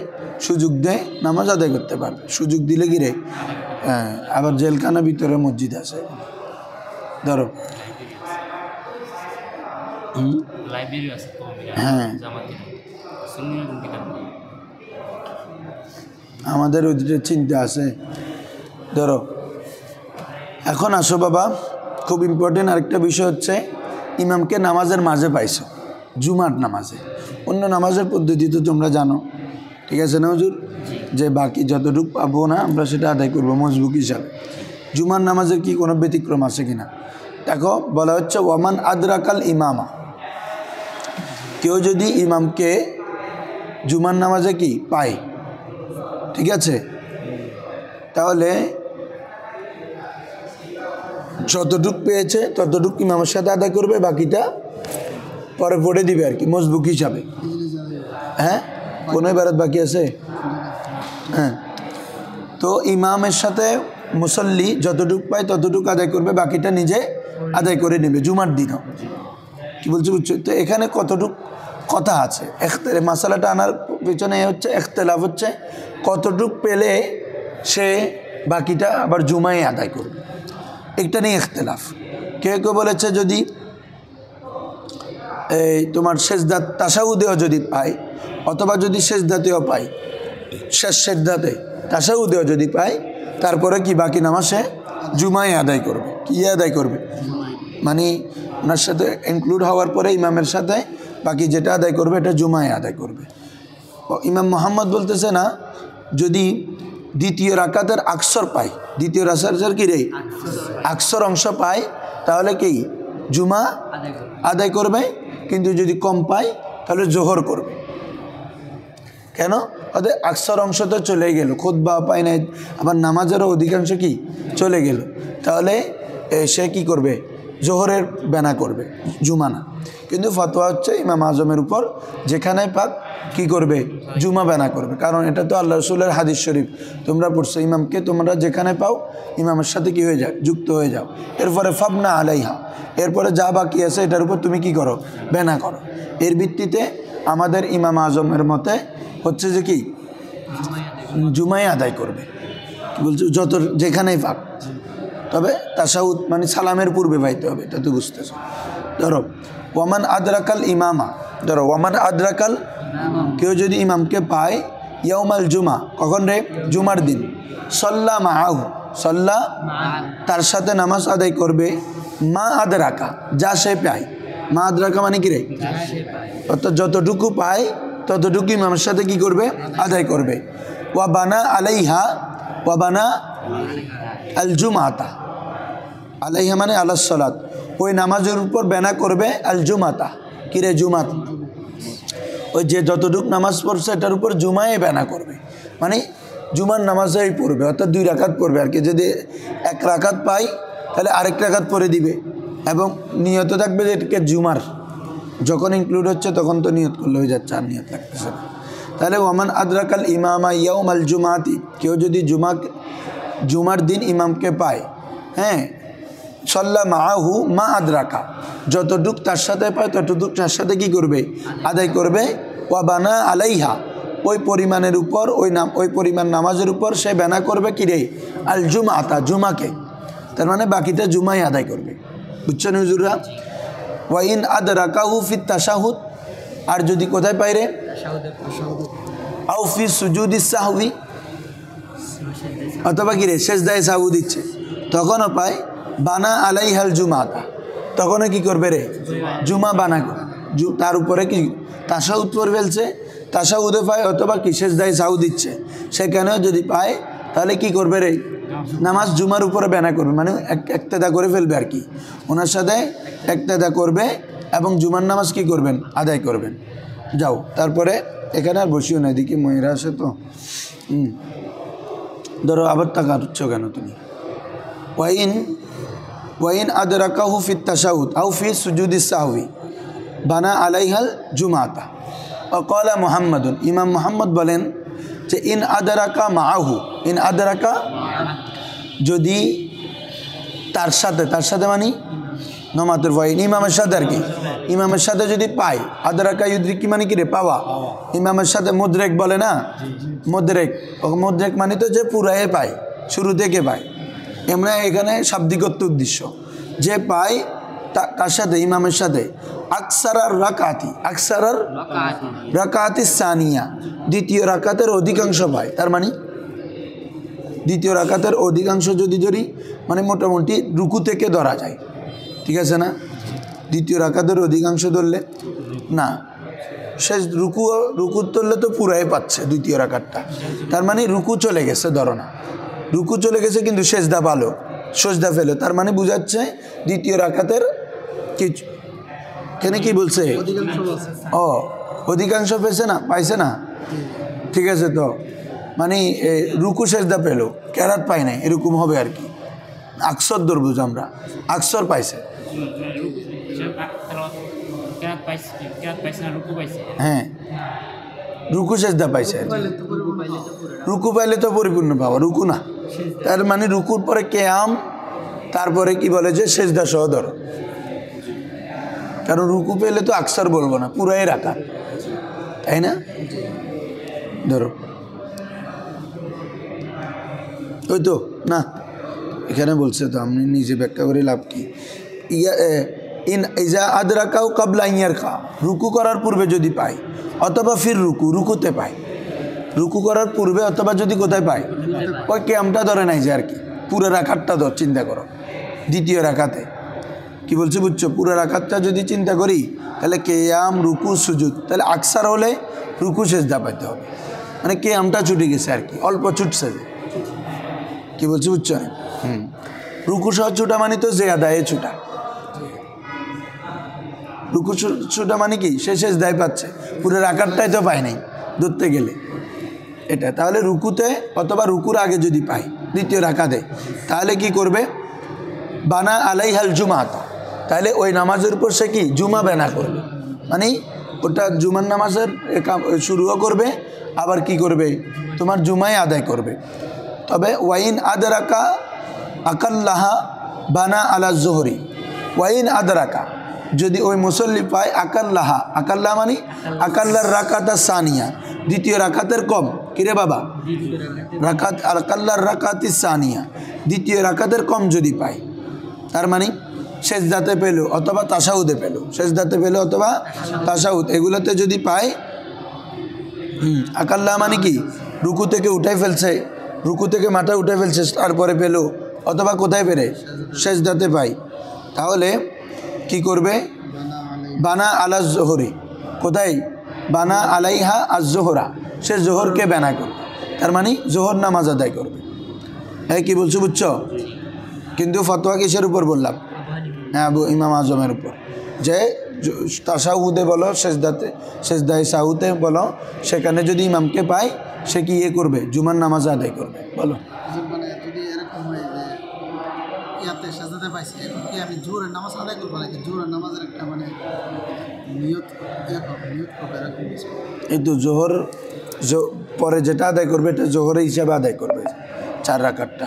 সুযোগ দেয় নামাজ আদায় করতে পারবে। সুযোগ দিলে কি রে? হ্যাঁ, আবার জেলখানার ভিতরে মসজিদ আছে। ধরো, হ্যাঁ, আমাদের ওইদিকে চিন্তা আছে। ধরো, এখন আসো বাবা, খুব ইম্পর্টেন্ট আরেকটা বিষয় হচ্ছে, ইমামকে নামাজের মাঝে পাইছো, জুমার নামাজে। অন্য নামাজের পদ্ধতি তো তোমরা জানো, ঠিক আছে না হুজুর? যে বাকি যতটুকু পাবো না আমরা সেটা আদায় করবো মজবুক হিসাবে। জুমার নামাজের কি কোনো ব্যতিক্রম আছে কিনা? দেখো বলা হচ্ছে ওয়ামান আদরাকাল ইমামা, কেউ যদি ইমামকে জুমার নামাজে কি পায়, ঠিক আছে, তাহলে যতটুক পেয়েছে ততটুক ইমামের সাথে আদায় করবে, বাকিটা পরে পড়ে দিবে আর কি মজবুক হিসাবে। হ্যাঁ, কোনো ইবারত বাকি আছে? হ্যাঁ, তো ইমামের সাথে মুসল্লি যতটুক পায় ততটুক আদায় করবে, বাকিটা নিজে আদায় করে নেবে জুমার দিনও। কি বলছি বুঝছো? তো এখানে কতটুক কথা আছে, মাসালাটা আনার পিছনে হচ্ছে এখতেলাফ হচ্ছে কতটুক পেলে সে বাকিটা আবার জুমায় আদায় করবে, একটা নিয়ে এখতেলাফ। কেউ কেউ বলেছে যদি এই তোমার সেজদাত তাশাহুদেও যদি পায়, অথবা যদি সেজদাতেও পায়, শেষ সেজদাতে তাশাহুদেও যদি পায়, তারপরে কি বাকি নামাজ সে জুমায় আদায় করবে। কি আদায় করবে? মানে ওনার সাথে ইনক্লুড হওয়ার পরে ইমামের সাথে বাকি যেটা আদায় করবে এটা জুমায় আদায় করবে। ইমাম মোহাম্মদ বলতেছে না, যদি দ্বিতীয় রাকাতের আকসর পায়, দ্বিতীয় রাকাতের কি রে আকসর অংশ পায়, তাহলে কি জুমা আদায় করবে, কিন্তু যদি কম পায় তাহলে জোহর করবে। কেন? ওদের আকসর অংশ তো চলে গেল, খুতবা পায় নাই, আবার নামাজেরও অধিকাংশ কি চলে গেল, তাহলে সে কি করবে? জোহরের বেনা করবে, জুমা না। কিন্তু ফতোয়া হচ্ছে ইমাম আজমের উপর যেখানে পাক কি করবে? জুমা বেনা করবে, কারণ এটা তো আল্লাহ রসুলের হাদিস শরীফ। তোমরা পড়ছো ইমামকে তোমরা যেখানে পাও ইমামের সাথে কি হয়ে যায়? যুক্ত হয়ে যাও। এরপরে ফাবনা আলাইহা, এরপরে যা বাকি আছে এটার উপর তুমি কি করো? বেনা করো। এর ভিত্তিতে আমাদের ইমাম আজমের মতে হচ্ছে যে কি জুমাই আদায় করবে। কি বলছো? যত যেখানেই পাক, তবে তাশাহুদ মানে সালামের পূর্বে পাইতে হবে, এটা তো বুঝতেছো। ধরো ওয়ামান আদরাকাল ইমামা, ধরো ওয়ামান আদরাকাল, কেউ যদি ইমামকে পায় ইয়াউমাল জুমা, কখন রে? জুমার দিন। সল্লা মাআহু, সল্লা তার সাথে নামাজ আদায় করবে, মা আদরাকা যা সে পায়। মা আদরাকা মানে কি রে? অর্থাৎ যতটুকু পায় ততটুকু ইমামের সাথে কি করবে? আদায় করবে। ওয়া বানা আলাইহা, ওয়া বানা আল জুমাতা, আলাইহা মানে আলাস সালাত, ওই নামাজের উপর বেনা করবে আল জুমাতা। কিরে? জুমাত, ওই যে যতটুক নামাজ পড়ছে এটার উপর জুমায় বেনা করবে, মানে জুমার নামাজেই পড়বে, অর্থাৎ 2 রাকাত পড়বে আর কি। যদি 1 রাকাত পাই তাহলে আরেক রাকাত পড়ে দিবে, এবং নিয়ত থাকবে যে এটাকে জুমার, যখন ইনক্লুড হচ্ছে তখন তো নিয়ত করলে হয়ে যাচ্ছে, আর নিয়ত লাগতেছে না। তাহলে ওয়ামান আদরাকাল ইমামা ইয়াউমাল জুমাতি, কেউ যদি জুমার দিন ইমামকে পায়, হ্যাঁ, সল্লা মাআহু মা আদরাকা, যতটুক তার সাথে পায় ততটুক তার সাথে কি করবে? আদায় করবে। ওয়া বানা আলাইহা, ওই পরিমাণের উপর ওই পরিমাণ নামাজের উপর সে বেনা করবে কি রে? আল জুমাতা, জুমাকে, তার মানে বাকিটা জুমাই আদায় করবে। বুঝছেন হুজুররা? ওয়া ইন আদরাকাহু ফিত তাশাহুদ, আর যদি কোথায় পায় রে? আও ফি সুজুদিস সাহবি, অথবা কি রে সেজদায়ে সাহু দিচ্ছে, তখনও পায় বানা আলাইহাল জুমাতা, তখনও কি করবে রে? জুমা বানা করবে। তার উপরে কি তাশাহুদ পড়ে ফেলছে, তাশাহুদে পায়, অথবা কি সেজদায়ে সাহু দিচ্ছে, সেখানেও যদি পায় তাহলে কি করবে রে? নামাজ জুমার উপরে বেনা করবে, মানে একতেদা করে ফেলবে আর কি, ওনার সাথে একতেদা করবে, এবং জুমার নামাজ কি করবেন? আদায় করবেন। যাও, তারপরে এখানে আর বসিও না, এদিকে মহিলা আসে তো। ধরো আবার তাকাচ্ছ কেন তুমি? ওয়াইন আদরাকাহু ফিত তাশাহুদ আও ফি সুজুদিস সাহবি বানা আলাইহাল জুমাতা। ওয়াকালা মুহাম্মাদুন, ইমাম মুহাম্মদ বলেন যে ইন আদরাকা মাআহু, ইন আদরাকা যদি তার সাথে মানে নমাতের ওয়াইন ইমামের সাথে আর কি, ইমামের সাথে যদি পায়, আদরাকা ইউদ্রিকি মানে কি রে? পাওয়া। ইমামের সাথে মুদ্রেক বলে না, মুদ্রেক মানে তো যে পুরায়ে পায়, শুরু থেকে পায়, এমনি এখানে শাব্দিকত্ব উদ্দেশ্য, যে পায় তার সাথে ইমামের সাথে আকসারার রাকাতি সানিয়া, দ্বিতীয় রাকাতের অধিকাংশ পায়, তার মানে দ্বিতীয় রাকাতের অধিকাংশ যদি ধরি মানে মোটামুটি রুকু থেকে ধরা যায়, ঠিক আছে না? দ্বিতীয় রাকাতের অধিকাংশ ধরলে না, শেষ রুকু তুললে তো পুরাই পাচ্ছে দ্বিতীয় রাকাতটা, তার মানে রুকু চলে গেছে, ধরো না রুকু চলে গেছে কিন্তু সেজদা পালো, সেজদা ফেলো, তার মানে বুঝাচ্ছে দ্বিতীয় রাকাতের কিছু কেন কি বলছে ও অধিকাংশ পেয়েছে না, পাইছে না, ঠিক আছে। তো মানে রুকু সেজদা পেলো, কেরাত পাই নাই, এরকম হবে আর কি। আকসর ধরবুজ আমরা, আকসর পাইছে, হ্যাঁ রুকু সেজদা পাইছে, রুকু পাইলে তো পরিপূর্ণ পাওয়া, রুকু না, তার মানে রুকুর পরে কেয়াম, তারপরে কি বলে যে সেজদা সহ ধরো, কারণ রুকু পেলে তো আকসর বলবো না, পুরাই রাখা, তাই না? ধরো ওই তো না, এখানে বলছে তো, আমি নিজে ব্যাখ্যা করে লাভ কি, ইজা আদরাকাও কাবলা ইয়ার খা, রুকু করার পূর্বে যদি পাই, অথবা ফির রুকুতে পাই, রুকু করার পূর্বে অথবা যদি কোথায় পাই, ওই কেয়ামটা ধরে নাই যে আর কি, পুরো রাকাতটা ধর চিন্তা করো, দ্বিতীয় রাকাতে কি বলছে বুঝছো, পুরো রাকাতটা যদি চিন্তা করি তাহলে কেয়াম রুকু সুজুদ, তাহলে আকসার হলে রুকু সেজদা পাইতে হবে, মানে কেয়ামটা ছুটে গেছে আর কি, অল্প ছুটছে যে, কি বলছে বুঝছো? রুকু সহ ছুটা মানে তো যে আদায়ে ছুটা, রুকু ছুটা মানে কি সে সেজদায় পাচ্ছে, পুরো রাকাতটাই তো পায় নাই ধরতে গেলে এটা, তাহলে রুকুতে অথবা রুকুর আগে যদি পাই দ্বিতীয় রাকাতে, তাহলে কি করবে, বানা আলাইহাল জুমাতা, তাহলে ওই নামাজের উপর সে কি জুমা বেনা করবে, মানে ওটা জুমার নামাজের শুরুও করবে, আবার কি করবে তোমার জুমায় আদায় করবে। তবে ওয়াইন আদরাকা আকাল্লাহা বানা আলা জোহরি, ওয়াইন আদরাকা যদি ওই মুসল্লি পায় আকাল্লাহা, আকাল্লাহ মানে আকাল্লার রাকাতা সানিয়া, দ্বিতীয় রাকাতের কম, কিরে বাবা রাকাত, আকাল্লার রাকাতি সানিয়া, দ্বিতীয় রাকাতের কম যদি পায়, তার মানে সেজদাতে পেল অথবা তাশাহুদে পেল, সেজদাতে পেল অথবা তাশাহুদ, এগুলোতে যদি পায়, আকাল্লাহ মানে কি রুকু থেকে উঠাই ফেলছে, রুকু থেকে মাথা উঠে ফেলছে, তারপরে পেল অথবা কোথায় পেরে সেজদাতে পাই, তাহলে কি করবে, বানা আলা জোহরি, কোথায় বানা আলাইহা আজ জোহরা, সে জোহরকে বানা করবে, তার মানে জোহর নামাজ আদায় করবে। হ্যাঁ কি বলছো বুঝছো? কিন্তু ফতোয়া কিসের উপর বললাম? হ্যাঁ আবু ইমাম আজমের উপর, যে তাশাহুদে বলো সেজদাতে, সেজদায়ে সাহুতে বলো, সেখানে যদি ইমামকে পায় সে কি ইয়ে করবে, জুমার নামাজ আদায় করবে। বলো মানে যদি এরকম হয় যে ইয়াতে সাজাতে পাইছি, এখন কি আমি জোহরের নামাজ আদায় করবো নাকি জোহরের নামাজের একটা মানে নিয়ত করবে এরকম কিছু? এই তো জোহর পরে যেটা আদায় করবে এটা জোহরের হিসাবে আদায় করবে, 4 রাকাতটা।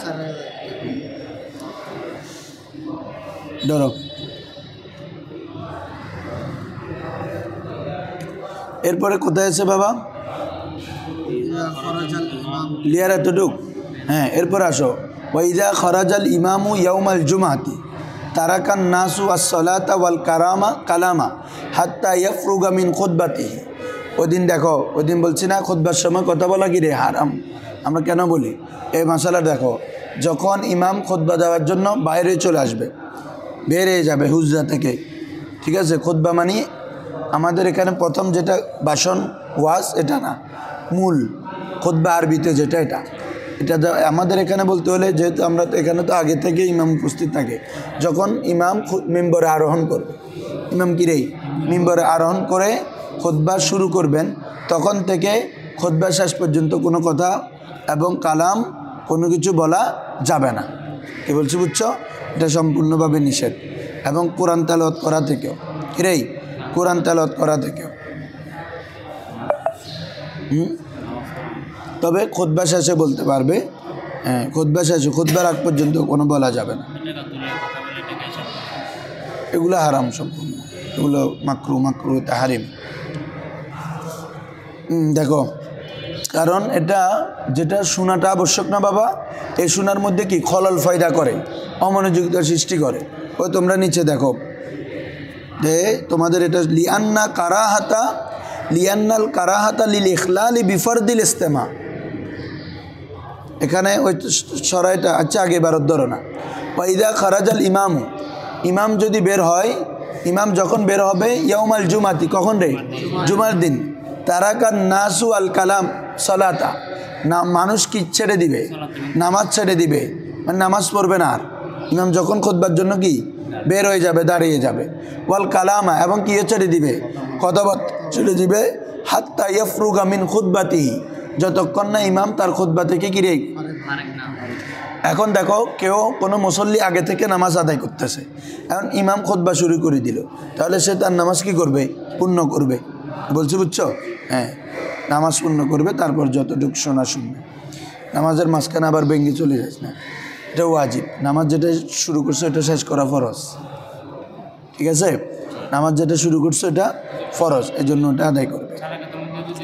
ধরো এরপরে কোথায় আছে বাবা, ক্লিয়ার এতটুক? হ্যাঁ এরপর আসো, ওয়াইদা খরাজাল ইমামু ইয়াউমাল জুমাতি তারাকান নাসু আস-সালাতা ওয়াল কালামা হাত্তা ইয়াফরুগা মিন খুতবাতিহি। ওদিন দেখো, ওদিন বলছি না খুতবার সময় কথা বলা কি রে হারাম, আমরা কেন বলি এই মাসালা দেখো, যখন ইমাম খুতবা দেওয়ার জন্য বাইরে চলে আসবে, বের হয়ে যাবে হুজরা থেকে, ঠিক আছে, খুতবা মানে আমাদের এখানে প্রথম যেটা ভাষণ ওয়াজ, এটা না, মূল খুতবা আরবিতে যেটা, এটা আমাদের এখানে বলতে হলে, যেহেতু আমরা তো এখানে তো আগে থেকে ইমাম উপস্থিত থাকে, যখন ইমাম মিম্বরে আরোহণ করবে, ইমাম কিরেই মিম্বরে আরোহণ করে খুতবা শুরু করবেন, তখন থেকে খুতবা শেষ পর্যন্ত কোনো কথা এবং কালাম কোনো কিছু বলা যাবে না। কি বলছি বুঝছো? এটা সম্পূর্ণভাবে নিষেধ, এবং কোরআন তেলাওয়াত করা থেকেও, কিরেই কোরআন তেলাওয়াত করা থেকেও। তবে খুতবা শেষে বলতে পারবে, হ্যাঁ খুতবা শেষে, খুতবার আগ পর্যন্ত কোনো বলা যাবে না, এগুলো হারাম সম্পূর্ণ, এগুলো মাকরু তাহারিম। দেখো কারণ এটা যেটা শোনাটা আবশ্যক না বাবা, এই শোনার মধ্যে কি খলল ফায়দা করে, অমনোযোগিতা সৃষ্টি করে। ওই তোমরা নিচে দেখো যে তোমাদের এটা লিয়ান্নাল কারাহাতা লিল ইখলালি বিফরদিল ইস্তেমা, এখানে ওই সরাইটা আচ্ছা আগে বারত ধরো না, ওয়াইদা খারাজাল ইমামু, ইমাম যদি বের হয়, ইমাম যখন বের হবে ইয়াউমাল জুমাতি, কখন রে, জুমার দিন, তারাকান নাসু আল কালাম সালাতা, না মানুষ কি ছেড়ে দিবে, নামাজ ছেড়ে দিবে, মানে নামাজ পড়বে না আর। ইমাম যখন খুতবার জন্য কি বের হয়ে যাবে, দাঁড়িয়ে যাবে। ওয়াল কালামা, এবং কি ছেড়ে দিবে, কথাবার্তা ছেড়ে দিবে। হাত্তা ইয়াফরুগা মিন খুতবাতিহি, যতক্ষণ না ইমাম তার খুতবা থেকে কি রে। এখন দেখো কেউ কোনো মুসল্লি আগে থেকে নামাজ আদায় করতেছে, এখন ইমাম খুতবা শুরু করে দিল, তাহলে সে তার নামাজ কি করবে, পূর্ণ করবে। বলছি বুঝছো? হ্যাঁ, নামাজ পূর্ণ করবে, তারপর যতটুকু শোনা শুনবে। নামাজের মাঝখানে আবার ভেঙ্গে চলে যাস না, এটা ওয়াজিব। নামাজ যেটা শুরু করছো এটা শেষ করা ফরজ, ঠিক আছে? নামাজ যেটা শুরু করছো এটা ফরজ, এই জন্য ওটা আদায় করবে।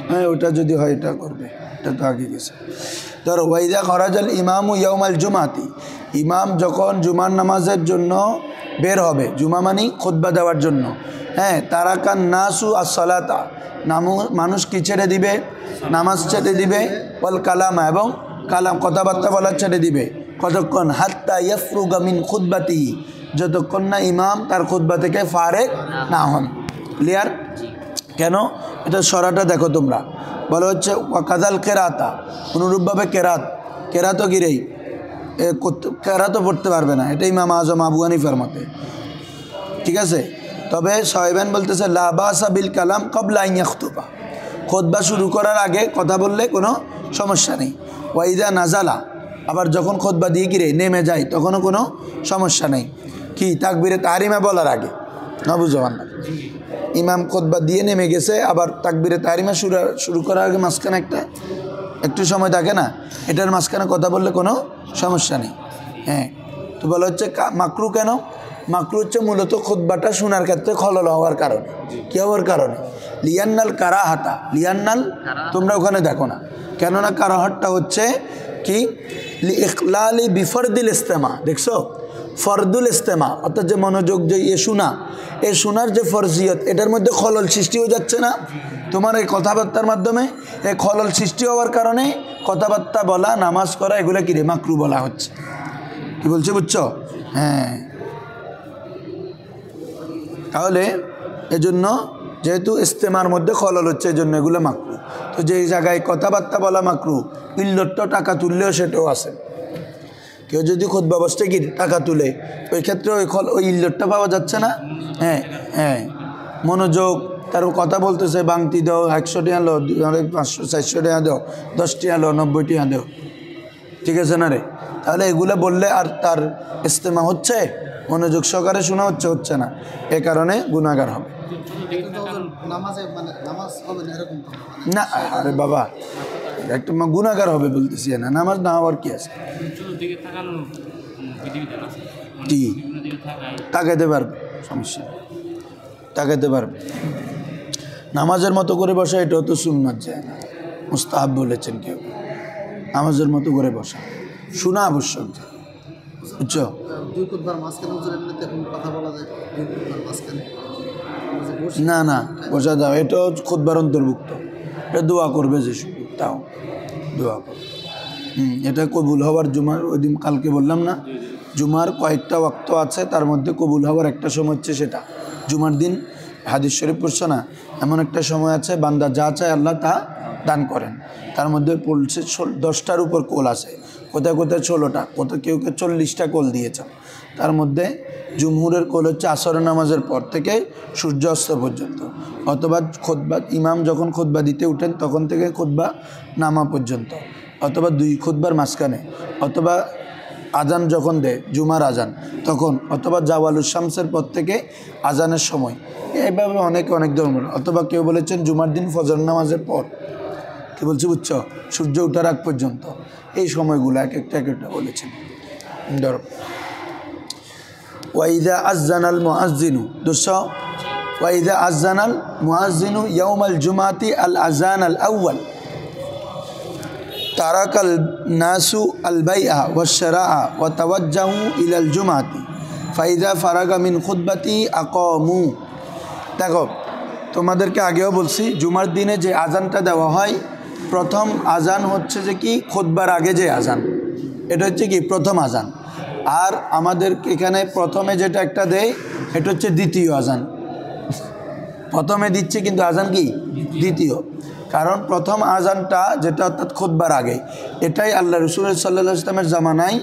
হ্যাঁ, ওটা যদি হয় এটা করবে, এটা তো আগে গেছে। ধরো ওয়াইদা খরাজাল ইমামু ইয়াউমাল জুমাতি, ইমাম যখন জুমার নামাজের জন্য বের হবে, জুমা মানি খুতবা দেওয়ার জন্য, হ্যাঁ, তারাকান নাসু as-সালাতা, মানুষ কি ছেড়ে দিবে, নামাজ ছেড়ে দিবে। ওয়াল কালামা, এবং কালাম কথাবার্তা বলা ছেড়ে দিবে। কতক্ষণ? হাত্তা ইয়াফরুগা মিন খুতবাতিহি, যতক্ষণ না ইমাম তার খুতবা থেকে ফারেক না হন। ক্লিয়ার? কেন? এটা সরাটা দেখো তোমরা, বলা হচ্ছে ওয়াকাদাল কেরাতা, অনুরূপভাবে কেরাতও গিরেই কেরাতও পড়তে পারবে না, এটা ইমাম আজম আবু হানিফার মতে, ঠিক আছে? তবে সাহেবান বলতেছে লা বাসা বিল কালাম ক্বাবলা আন ইয়াখতুবা, খুতবা শুরু করার আগে কথা বললে কোনো সমস্যা নেই। ওয়াইদা নাজালা, আবার যখন খুতবা দিয়ে গিরে নেমে যায় তখনও কোনো সমস্যা নেই। কি? তাকবীরে তাহরিমা বলার আগে, না বুঝবান না, ইমাম খুতবা দিয়ে নেমে গেছে, আবার তাকবীরে তাহরিমা শুরু করার আগে মাঝখানে একটু সময় থাকে না, এটার মাঝখানে কথা বললে কোনো সমস্যা নেই। হ্যাঁ, তো বলা হচ্ছে মাকরু। কেন মাকরু? হচ্ছে মূলত খুতবাটা শোনার ক্ষেত্রে খলল হওয়ার কারণে। কী হওয়ার কারণে? লিয়ান্নাল কারাহাতা, লিয়ান্নাল, তোমরা ওখানে দেখো না, কেননা কারাহাতটা হচ্ছে কি, ইখলালি বিফরদিল ইস্তেমা, দেখছো? ফরদুল ইস্তেমা, অর্থাৎ যে মনোযোগ, যে এ শোনার যে ফরজিয়ত, এটার মধ্যে খলল সৃষ্টি হয়ে যাচ্ছে না তোমার এই কথাবার্তার মাধ্যমে। এই খলল সৃষ্টি হওয়ার কারণে কথাবার্তা বলা, নামাজ করা, এগুলো কি রে মাকরু বলা হচ্ছে। কি বলছে বুঝছো? হ্যাঁ, তাহলে এজন্য যেহেতু ইস্তেমার মধ্যে খলল হচ্ছে, এই জন্য এগুলো মাকরু। তো যেই জায়গায় কথাবার্তা বলা মাকরু, ইল্লতটা টাকা তুললেও সেটাও আছে। কেউ যদি খুতবা বসতে কি টাকা তুলে, ওই ক্ষেত্রে ওই ইল্লতটা পাওয়া যাচ্ছে না। হ্যাঁ হ্যাঁ, মনোযোগ, তার কথা বলতেছে, বাংতি দাও 100 টাকা লো, 500 400 টাকা দাও, 10 টাকা লো, 90 টাকা দাও, ঠিক আছে না রে? তাহলে এগুলো বললে আর তার ইস্তেমা হচ্ছে, মনোযোগ সহকারে শোনা হচ্ছে না, এ কারণে গুনাহগার হবে না। আরে বাবা, একটা গুনাহগার হবে বলতেছি না, নামাজ না হওয়ার কি আছে? কি তাকাইতে পারবে, সমস্যা তাকাইতে পারবে। নামাজের মতো করে বসা, এটাও তো সুন্নাত যায় না, মুস্তাহাব বলেছেন কেউ। নামাজের মতো করে বসা শোনা আবশ্যক, বুঝছো? না না, বসা দাও, এটাও খুতবার অন্তর্ভুক্ত। এটা দোয়া করবে যে শুধু, তাও দোয়া করবে। এটা কবুল হওয়ার, জুমার ওই দিন কালকে বললাম না, জুমার কয়েকটা ওয়াক্ত আছে, তার মধ্যে কবুল হওয়ার একটা সময় হচ্ছে সেটা জুমার দিন। হাদিস শরীফ পড়ছো না, এমন একটা সময় আছে বান্দা যা চায় আল্লাহ তা দান করেন। তার মধ্যে পড়ছে 10টার উপর কোল আছে, কোথায় কোথায় 16টা, কোথাও কেউ 40টা কোল দিয়েছে। তার মধ্যে জুমহুরের কোল হচ্ছে আসরের নামাজের পর থেকে সূর্য অস্ত পর্যন্ত, অথবা খুতবা ইমাম যখন খুতবা দিতে উঠেন তখন থেকে খুতবা নামা পর্যন্ত, অথবা 2 খুতবার মাঝখানে, অথবা আজান যখন দেয় জুমার আজান তখন, অথবা জাওয়ালুস শামসের পর থেকে আজানের সময়, এইভাবে অনেক ধর্মের। অথবা কেউ বলেছেন জুমার দিন ফজর নামাজের পর, কি বলছি বুঝছো, সূর্য ওঠার আগ পর্যন্ত, এই সময়গুলো এক একটা বলেছেন। ধরো ওয়াইদা আযানাল মুআজ্জিনু, ওয়াইদা আযানাল মুআজ্জিনু ইয়াউমাল জুমাতি আল আযান আল আউয়াল তারাকাল নাসু আল বাইআ ওয়াশ শারাআ ওয়া তাওয়াজ্জাহু ইলাল জুমাতি ফাইদা ফারাগা মিন খুতবাতি আকামু। দেখো, তোমাদেরকে আগেও বলছি, জুমার দিনে যে আজানটা দেওয়া হয়, প্রথম আজান হচ্ছে যে কি খুতবার আগে যে আজান, এটা হচ্ছে কি প্রথম আজান। আর আমাদের এখানে প্রথমে যেটা একটা দেয়, এটা হচ্ছে দ্বিতীয় আজান। প্রথমে দিচ্ছে কিন্তু আজান কি দ্বিতীয়, কারণ প্রথম আজানটা যেটা অর্থাৎ খুতবার আগে, এটাই আল্লাহ রসুল সাল্লাল্লাহু আলাইহি ওয়াসাল্লামের জামানায়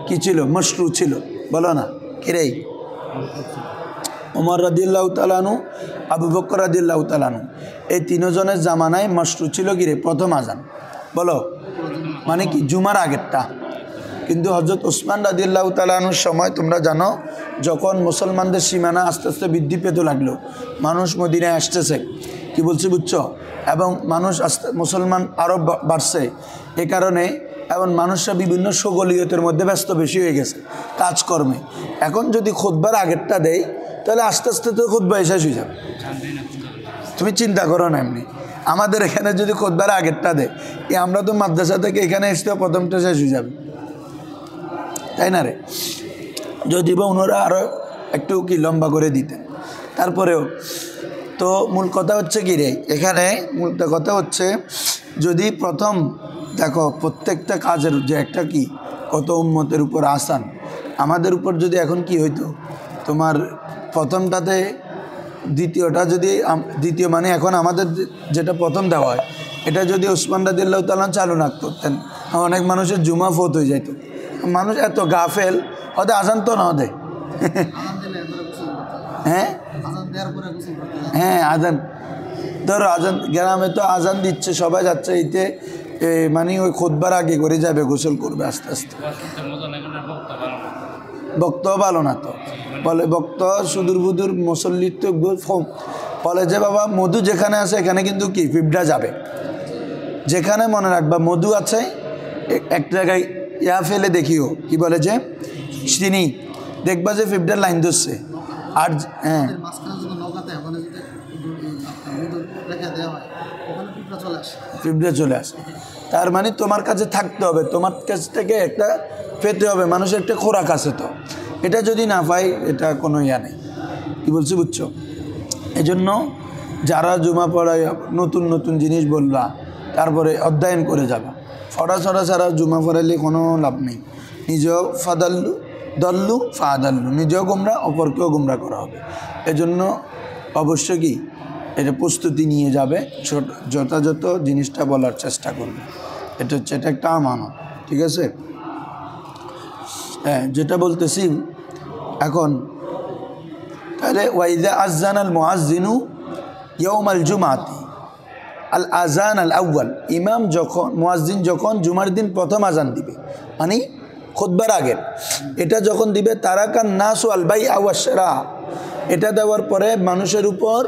কি ছিল, মশরু ছিল, বলো না কিরেই। ওমর রাদিয়াল্লাহু তাআলা আনহু, আবু বকর রাদিয়াল্লাহু তাআলা আনহু, এই তিনজনের জামানায় মশরু ছিল কিরে প্রথম আজান, বলো মানে কি জুমার আগেরটা। কিন্তু হযরত ওসমান রাদিয়াল্লাহু তাআলা আনহুর সময় তোমরা জানো, যখন মুসলমানদের সীমানা আস্তে আস্তে বৃদ্ধি পেতে লাগলো, মানুষ মদিনায় আসতেছে, কি বলছি বুঝছো, এবং মানুষ আস্তে মুসলমান আরও বাড়ছে, এ কারণে এবং মানুষরা বিভিন্ন সগলিয়তের মধ্যে ব্যস্ত বেশি হয়ে গেছে কাজকর্মে। এখন যদি খুতবার আগেরটা দেয় তাহলে আস্তে আস্তে তো খুতবা শেষ হয়ে যাবে। তুমি চিন্তা করো না, এমনি আমাদের এখানে যদি খুতবার আগেরটা দেয়, আমরা তো মাদ্রাসা থেকে এখানে এসে প্রথমটা শেষ হয়ে যাবে, তাই না রে? যদি বা ওনারা আরও একটু কি লম্বা করে দিতেন। তারপরেও তো মূল কথা হচ্ছে কি রে, এখানে মূল কথা হচ্ছে যদি প্রথম দেখো প্রত্যেকটা কাজের যে একটা কি কত উম্মতের উপর আসান, আমাদের উপর যদি এখন কি হইতো, তোমার প্রথমটাতে দ্বিতীয়টা যদি দ্বিতীয় মানে এখন আমাদের যেটা প্রথম দেওয়া হয়, এটা যদি ওসমান রাদিয়াল্লাহু তাআলা চালু না করতেন, অনেক মানুষের জুমা ফোত হয়ে যেত। মানুষ এত গাফেল, হয়তো আজান তো না দেয়। হ্যাঁ হ্যাঁ আজান, ধরো আজান গ্রামে তো আজান দিচ্ছে, সবাই যাচ্ছে, এইতে মানে ওই খুতবার আগে করে যাবে, গোসল করবে আস্তে আস্তে। বক্ত ভালো না তো, বলে বক্ত সুদূর বুদুর মুসল্লির তো বলে যে বাবা মধু যেখানে আছে এখানে কিন্তু কি পিঁপড়া যাবে, যেখানে মনে রাখবা মধু আছে এক জায়গায় ইয়া ফেলে দেখিও, কি বলে যে চিনি, দেখবা যে পিঁপড়ার লাইন ধরছে। আর হ্যাঁ পিঁপড়া চলে আসে, তার মানে তোমার কাছে থাকতে হবে, তোমার কাছ থেকে একটা পেতে হবে, মানুষের একটা খোরাক আছে, তো এটা যদি না পাই এটা কোনো ইয়া নেই, কি বলছি বুঝছো। এই জন্য যারা জুমা পড়ায় নতুন নতুন জিনিস বলবা, তারপরে অধ্যয়ন করে যাবা, ফটা ছড়া ছাড়া জুমা পড়াইলে কোনো লাভ নেই। নিজেও ফাদাল্লু দল্লু ফাদাল্লু, নিজেও গোমরা অপরকেও গোমরা করা হবে। এজন্য অবশ্য কি এটা প্রস্তুতি নিয়ে যাবে, যথাযথ জিনিসটা বলার চেষ্টা করবে, এটা হচ্ছে এটা একটা আমানত, ঠিক আছে। হ্যাঁ যেটা বলতেছি এখন, তাহলে ওয়াইদা আযান আল মুআজ্জিনু ইয়াউমাল জুমাতি আল আযান আল আউয়াল, ইমাম যখন মুয়াজ্জিন যখন জুমার দিন প্রথম আজান দিবে, মানে খুতবার আগের, এটা যখন দিবে, তারাকান নাসু আল বাইআ ওয়াশ শিরা, এটা দেওয়ার পরে মানুষের উপর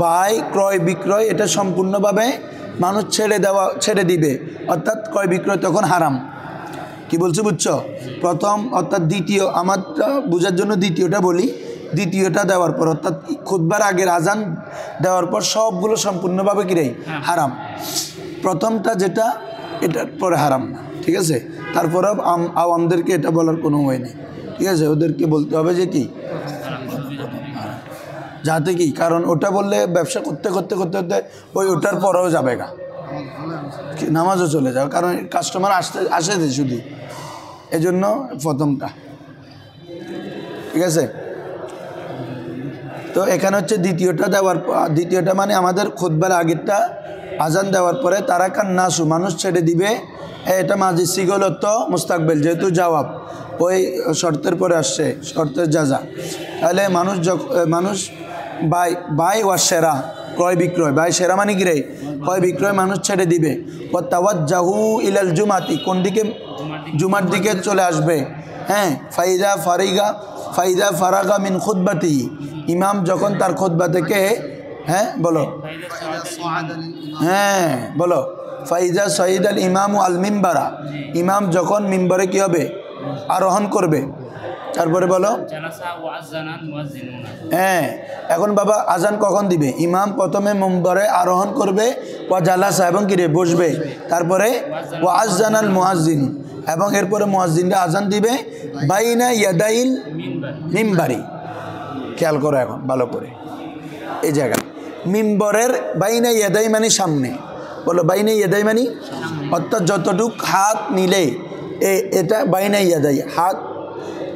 বাই ক্রয় বিক্রয় এটা সম্পূর্ণভাবে মানুষ ছেড়ে দিবে, অর্থাৎ ক্রয় বিক্রয় তখন হারাম। কি বলছো বুঝছো? প্রথম অর্থাৎ দ্বিতীয়, আমারটা বোঝার জন্য দ্বিতীয়টা বলি, দ্বিতীয়টা দেওয়ার পর অর্থাৎ খুতবার আগের আজান দেওয়ার পর সবগুলো সম্পূর্ণভাবে কি রে হারাম। প্রথমটা যেটা এটার পরে হারাম না, ঠিক আছে। তারপরে আওয়ামদেরকে এটা বলার কোনো ওয়ে নেই, ঠিক আছে, ওদেরকে বলতে হবে যে কি যাতে কি, কারণ ওটা বললে ব্যবসা করতে করতে করতে করতে ওই ওটার পরেও যাবে গা, নামাজও চলে যাবে, কারণ কাস্টমার আসে শুধু, এজন্য প্রথমটা, ঠিক আছে। তো এখানে হচ্ছে দ্বিতীয়টা মানে আমাদের খুতবার আগেরটা আজান দেওয়ার পরে তারাকান নাসু, মানুষ ছেড়ে দিবে, এটা মাঝি সিগল তো মুস্তাকবেল, যেহেতু জবাব ওই শর্তের পরে আসছে, শর্তের যা, তাহলে মানুষ বাই ওয়া সেরা, ক্রয় বিক্রয়, বাই সেরা মানে কি রে ক্রয় বিক্রয়, মানুষ ছেড়ে দিবে। ও তাওয়াজ্জাহু ইলাল জুমাতি, কোন দিকে? জুমার দিকে চলে আসবে। হ্যাঁ, ফাইদা ফারাগা মিন খুতবাতি, ইমাম যখন তার খুতবা থেকে, হ্যাঁ বলো, হ্যাঁ বলো, ফাইজা সঈদ আল ইমাম আল মিম্বারা, ইমাম যখন মিম্বরে কি হবে আরোহণ করবে, তারপরে বলো, হ্যাঁ এখন বাবা আজান কখন দিবে? ইমাম প্রথমে মিম্বরে আরোহণ করবে, ওয়া জালাসা এবং কিরে বসবে, তারপরে ওয়া আযান আল মুয়াজ্জিন, এবং এরপরে মুয়াজ্জিনরা আজান দিবে বাইনা ইয়াদাইল মিম্বারি। খেয়াল করো এখন ভালো করে এই জায়গা, মিম্বরের বাইনা ইয়াদাই মানে সামনে, বলো বাইনা ইয়াদাই মানে অর্থাৎ যতটুক হাত নিলে এটা বাইনা ইয়াদাই হাত,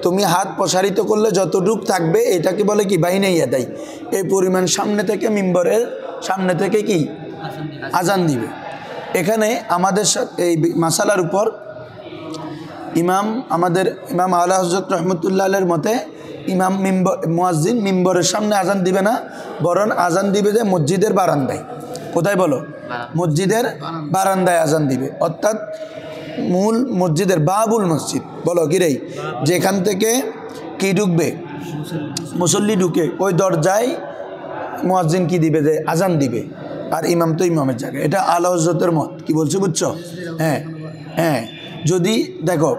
তুমি হাত প্রসারিত করলে যতটুক থাকবে এটাকে বলে কি বাইনে ইয়াদাই, এই পরিমাণ সামনে থেকে মিম্বরের সামনে থেকে কি আজান দিবে। এখানে আমাদের এই মাসালার উপর আমাদের ইমাম আলা হযরত রাহমাতুল্লাহ আলাইহির মতে ইমাম মুয়াজ্জিন মিম্বরের সামনে আজান দিবে না, বরং আজান দিবে যে মসজিদের বারান্দায়। কোথায় বলো? মসজিদের বারান্দায় আজান দিবে, অর্থাৎ মূল মসজিদের বাবুল মসজিদ বলো কি রে, যেখান থেকে কি ঢুকবে মুসল্লি ঢুকে ওই দরজায় মুয়াজ্জিন কি দিবে যে আজান দিবে, আর ইমাম তো ইমামের জায়গায়। এটা আলা হযরতের মত। কি বলছে বুঝছো? হ্যাঁ হ্যাঁ, যদি দেখো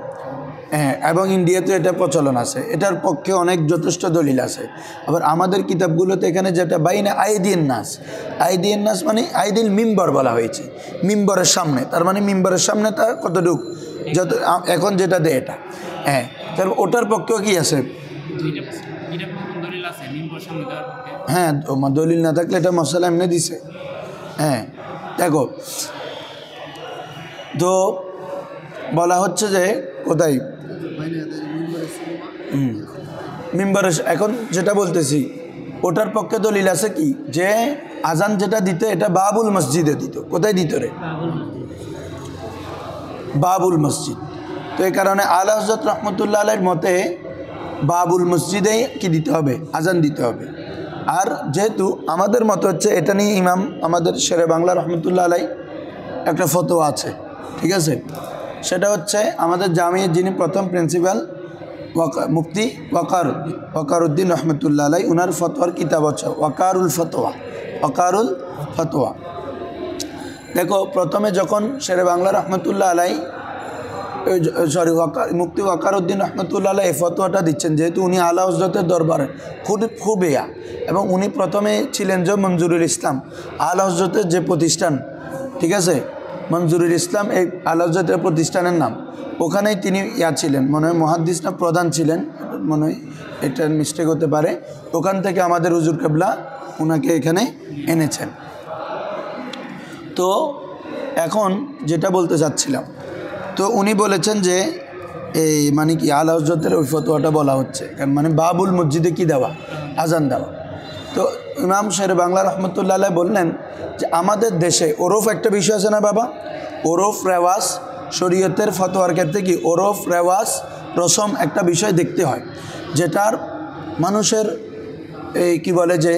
হ্যাঁ, এবং ইন্ডিয়াতে এটা প্রচলন আছে, এটার পক্ষে অনেক যথেষ্ট দলিল আছে। আবার আমাদের কিতাবগুলোতে এখানে যেটা বাইনে আইদিন নাস মানে আইদিল মিম্বর বলা হয়েছে, মিম্বরের সামনে, তার মানে মিম্বরের সামনে তার কতটুক যত এখন যেটা দেয় এটা। হ্যাঁ, তার ওটার পক্ষেও কি আছে? হ্যাঁ, দলিল না থাকলে এটা মশলা এমনি দিছে। হ্যাঁ দেখো, তো বলা হচ্ছে যে কোথায় মিম্বরে এখন যেটা বলতেছি ওটার পক্ষে দলিল আছে কি, যে আজান যেটা দিতে এটা বাবুল মসজিদে দিত। কোথায় দিত রে? বাবুল মসজিদ। তো এই কারণে আলা হযরত রাহমাতুল্লাহ আলাইহির মতে বাবুল মসজিদে কি দিতে হবে? আজান দিতে হবে। আর যেহেতু আমাদের মত হচ্ছে এটা নিয়ে ইমাম আমাদের শেরে বাংলা রহমতুল্লাহ আলাইহি একটা ফতোয়া আছে, ঠিক আছে? সেটা হচ্ছে আমাদের জামিয়ার যিনি প্রথম প্রিন্সিপাল মুফতি ওয়াকারউদ্দিন রহমতুল্লাহ আলাইহি, উনার ফতোয়ার কিতাব হচ্ছে ওয়াকারুল ফতোয়া। দেখো, প্রথমে যখন শেরে বাংলা রহমতুল্লাহ আলাইহি মুফতি ওয়াকারউদ্দিন রহমতুল্লাহ আলাইহি এই ফতোয়াটা দিচ্ছেন, যেহেতু উনি আলা হযরতের দরবারে খুব এবং উনি প্রথমে ছিলেন যে মঞ্জুরুল ইসলাম, আলা হযরতের যে প্রতিষ্ঠান, ঠিক আছে, মঞ্জুরুল ইসলাম এই আলা হযরতের প্রতিষ্ঠানের নাম, ওখানেই তিনি ছিলেন, মনে হয় মুহাদ্দিস না প্রধান ছিলেন, মনে হয় এটার মিস্টেক হতে পারে। ওখান থেকে আমাদের হুজুর কেবলা ওনাকে এখানে এনেছেন। তো এখন যেটা বলতে চাচ্ছিলাম, তো উনি বলেছেন যে এই মানে কি আলা হযরতের ওই ফতোয়াটা বলা হচ্ছে, মানে বাবুল মসজিদে কি দেওয়া? আজান দেওয়া। তো ইমাম শেরে বাংলা রহমতুল্লাহ আলাইহি বললেন যে আমাদের দেশে ওরফ একটা বিষয় আছে না বাবা, ওরফ রেওয়াজ, শরীয়তের ফতোয়ার ক্ষেত্রে কি ওরফ রেওয়াজ রসম একটা বিষয় দেখতে হয়, যেটার মানুষের এই কি বলে যে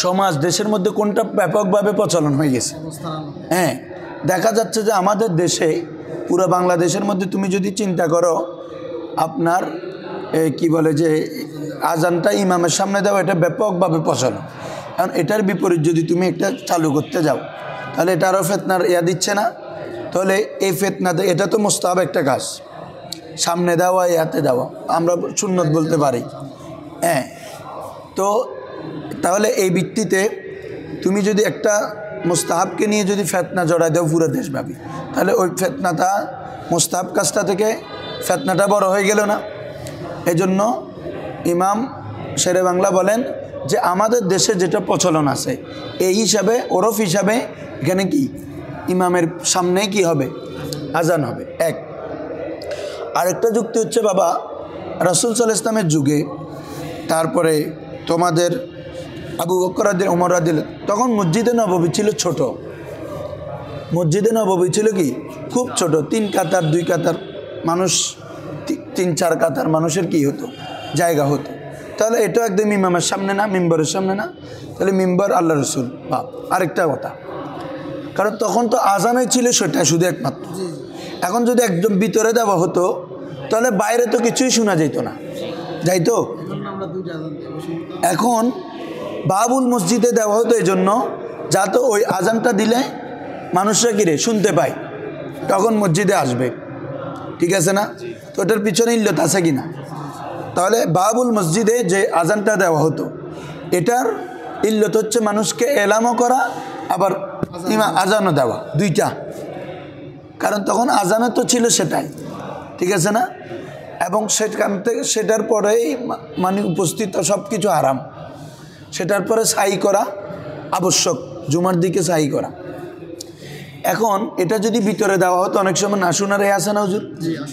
সমাজ দেশের মধ্যে কোনটা ব্যাপকভাবে প্রচলন হয়ে গেছে। হ্যাঁ, দেখা যাচ্ছে যে আমাদের দেশে পুরো বাংলাদেশের মধ্যে তুমি যদি চিন্তা করো, আপনার কি বলে যে আজানটা ইমামের সামনে দেওয়া এটা ব্যাপকভাবে প্রচলন। কারণ এটার বিপরীত যদি তুমি একটা চালু করতে যাও, তাহলে এটা আরও ফেতনার দিচ্ছে না? তাহলে এই ফেতনাতে এটা তো মুস্তাহাব একটা কাজ, সামনে দেওয়া ইয়াতে দেওয়া আমরা সুন্নত বলতে পারি। হ্যাঁ, তো তাহলে এই ভিত্তিতে তুমি যদি একটা মুস্তাহাবকে নিয়ে যদি ফেতনা জড়ায় দাও পুরো দেশব্যাপী, তাহলে ওই ফেতনাটা মুস্তাহাব কাজটা থেকে ফেতনাটা বড় হয়ে গেল না? এজন্য ইমাম শেরে বাংলা বলেন যে আমাদের দেশে যেটা প্রচলন আছে এই হিসাবে ওরফ হিসাবে এখানে কি ইমামের সামনে কি হবে? আজান হবে। এক আরেকটা যুক্তি হচ্ছে বাবা, রাসূল সাল্লাল্লাহু আলাইহি ওয়াসাল্লামের যুগে, তারপরে তোমাদের আবু বকর রাদিয়াল্লাহু ওমর রাদিয়াল্লাহু, তখন মসজিদে নববী ছিল ছোট, মসজিদে নববী ছিল কি খুব ছোট, 3 কাতার 2 কাতার মানুষ, 3-4 কাতার মানুষের কি হতো? জায়গা হতো। তাহলে এটা একদম ইমামের সামনে না, মিম্বরের সামনে না? তাহলে মিম্বর আল্লাহ রসুল বাপ। আরেকটা কথা, কারণ তখন তো আজানই ছিল সেটা শুধু একমাত্র। এখন যদি একদম ভিতরে দেওয়া হতো তাহলে বাইরে তো কিছুই শোনা যেত না, যাইতো? এখন বাবুল মসজিদে দেওয়া হতো এই জন্য যাতে ওই আজানটা দিলে মানুষরা কিরে শুনতে পায়, তখন মসজিদে আসবে, ঠিক আছে না? তো ওটার পিছনে ইল্লত আছে কি না? তাহলে বাবুল মসজিদে যে আজানটা দেওয়া হতো এটার ইল্লত হচ্ছে মানুষকে এলামও করা, আবার আজানও দেওয়া, দুইটা। কারণ তখন আজানও তো ছিল সেটাই, ঠিক আছে না? এবং সেখান থেকে সেটার পরেই মানে উপস্থিত সব কিছু হারাম, সেটার পরে সাই করা আবশ্যক, জুমার দিকে সাই করা। এখন এটা যদি ভিতরে দেওয়া হতো অনেক সময় না শোনার আছে না হুজুর,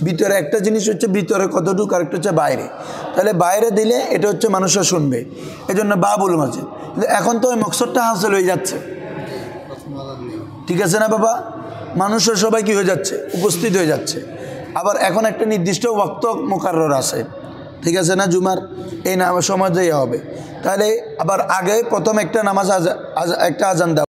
ভিতরে একটা জিনিস হচ্ছে ভিতরে কতটুকু, আরেকটা হচ্ছে বাইরে। তাহলে বাইরে দিলে এটা হচ্ছে মানুষরা শুনবে, এই জন্য বাবুল মসজিদ। কিন্তু এখন তো ওই মকসদটা হাসিল হয়ে যাচ্ছে, ঠিক আছে না বাবা? মানুষের সবাই কি হয়ে যাচ্ছে, উপস্থিত হয়ে যাচ্ছে। আবার এখন একটা নির্দিষ্ট ওয়াক্ত মুকাররর আছে, ঠিক আছে না, জুমার এই নামাজ সময় দেওয়া হবে। তাহলে আবার আগে প্রথম একটা নামাজ একটা আজান দেওয়া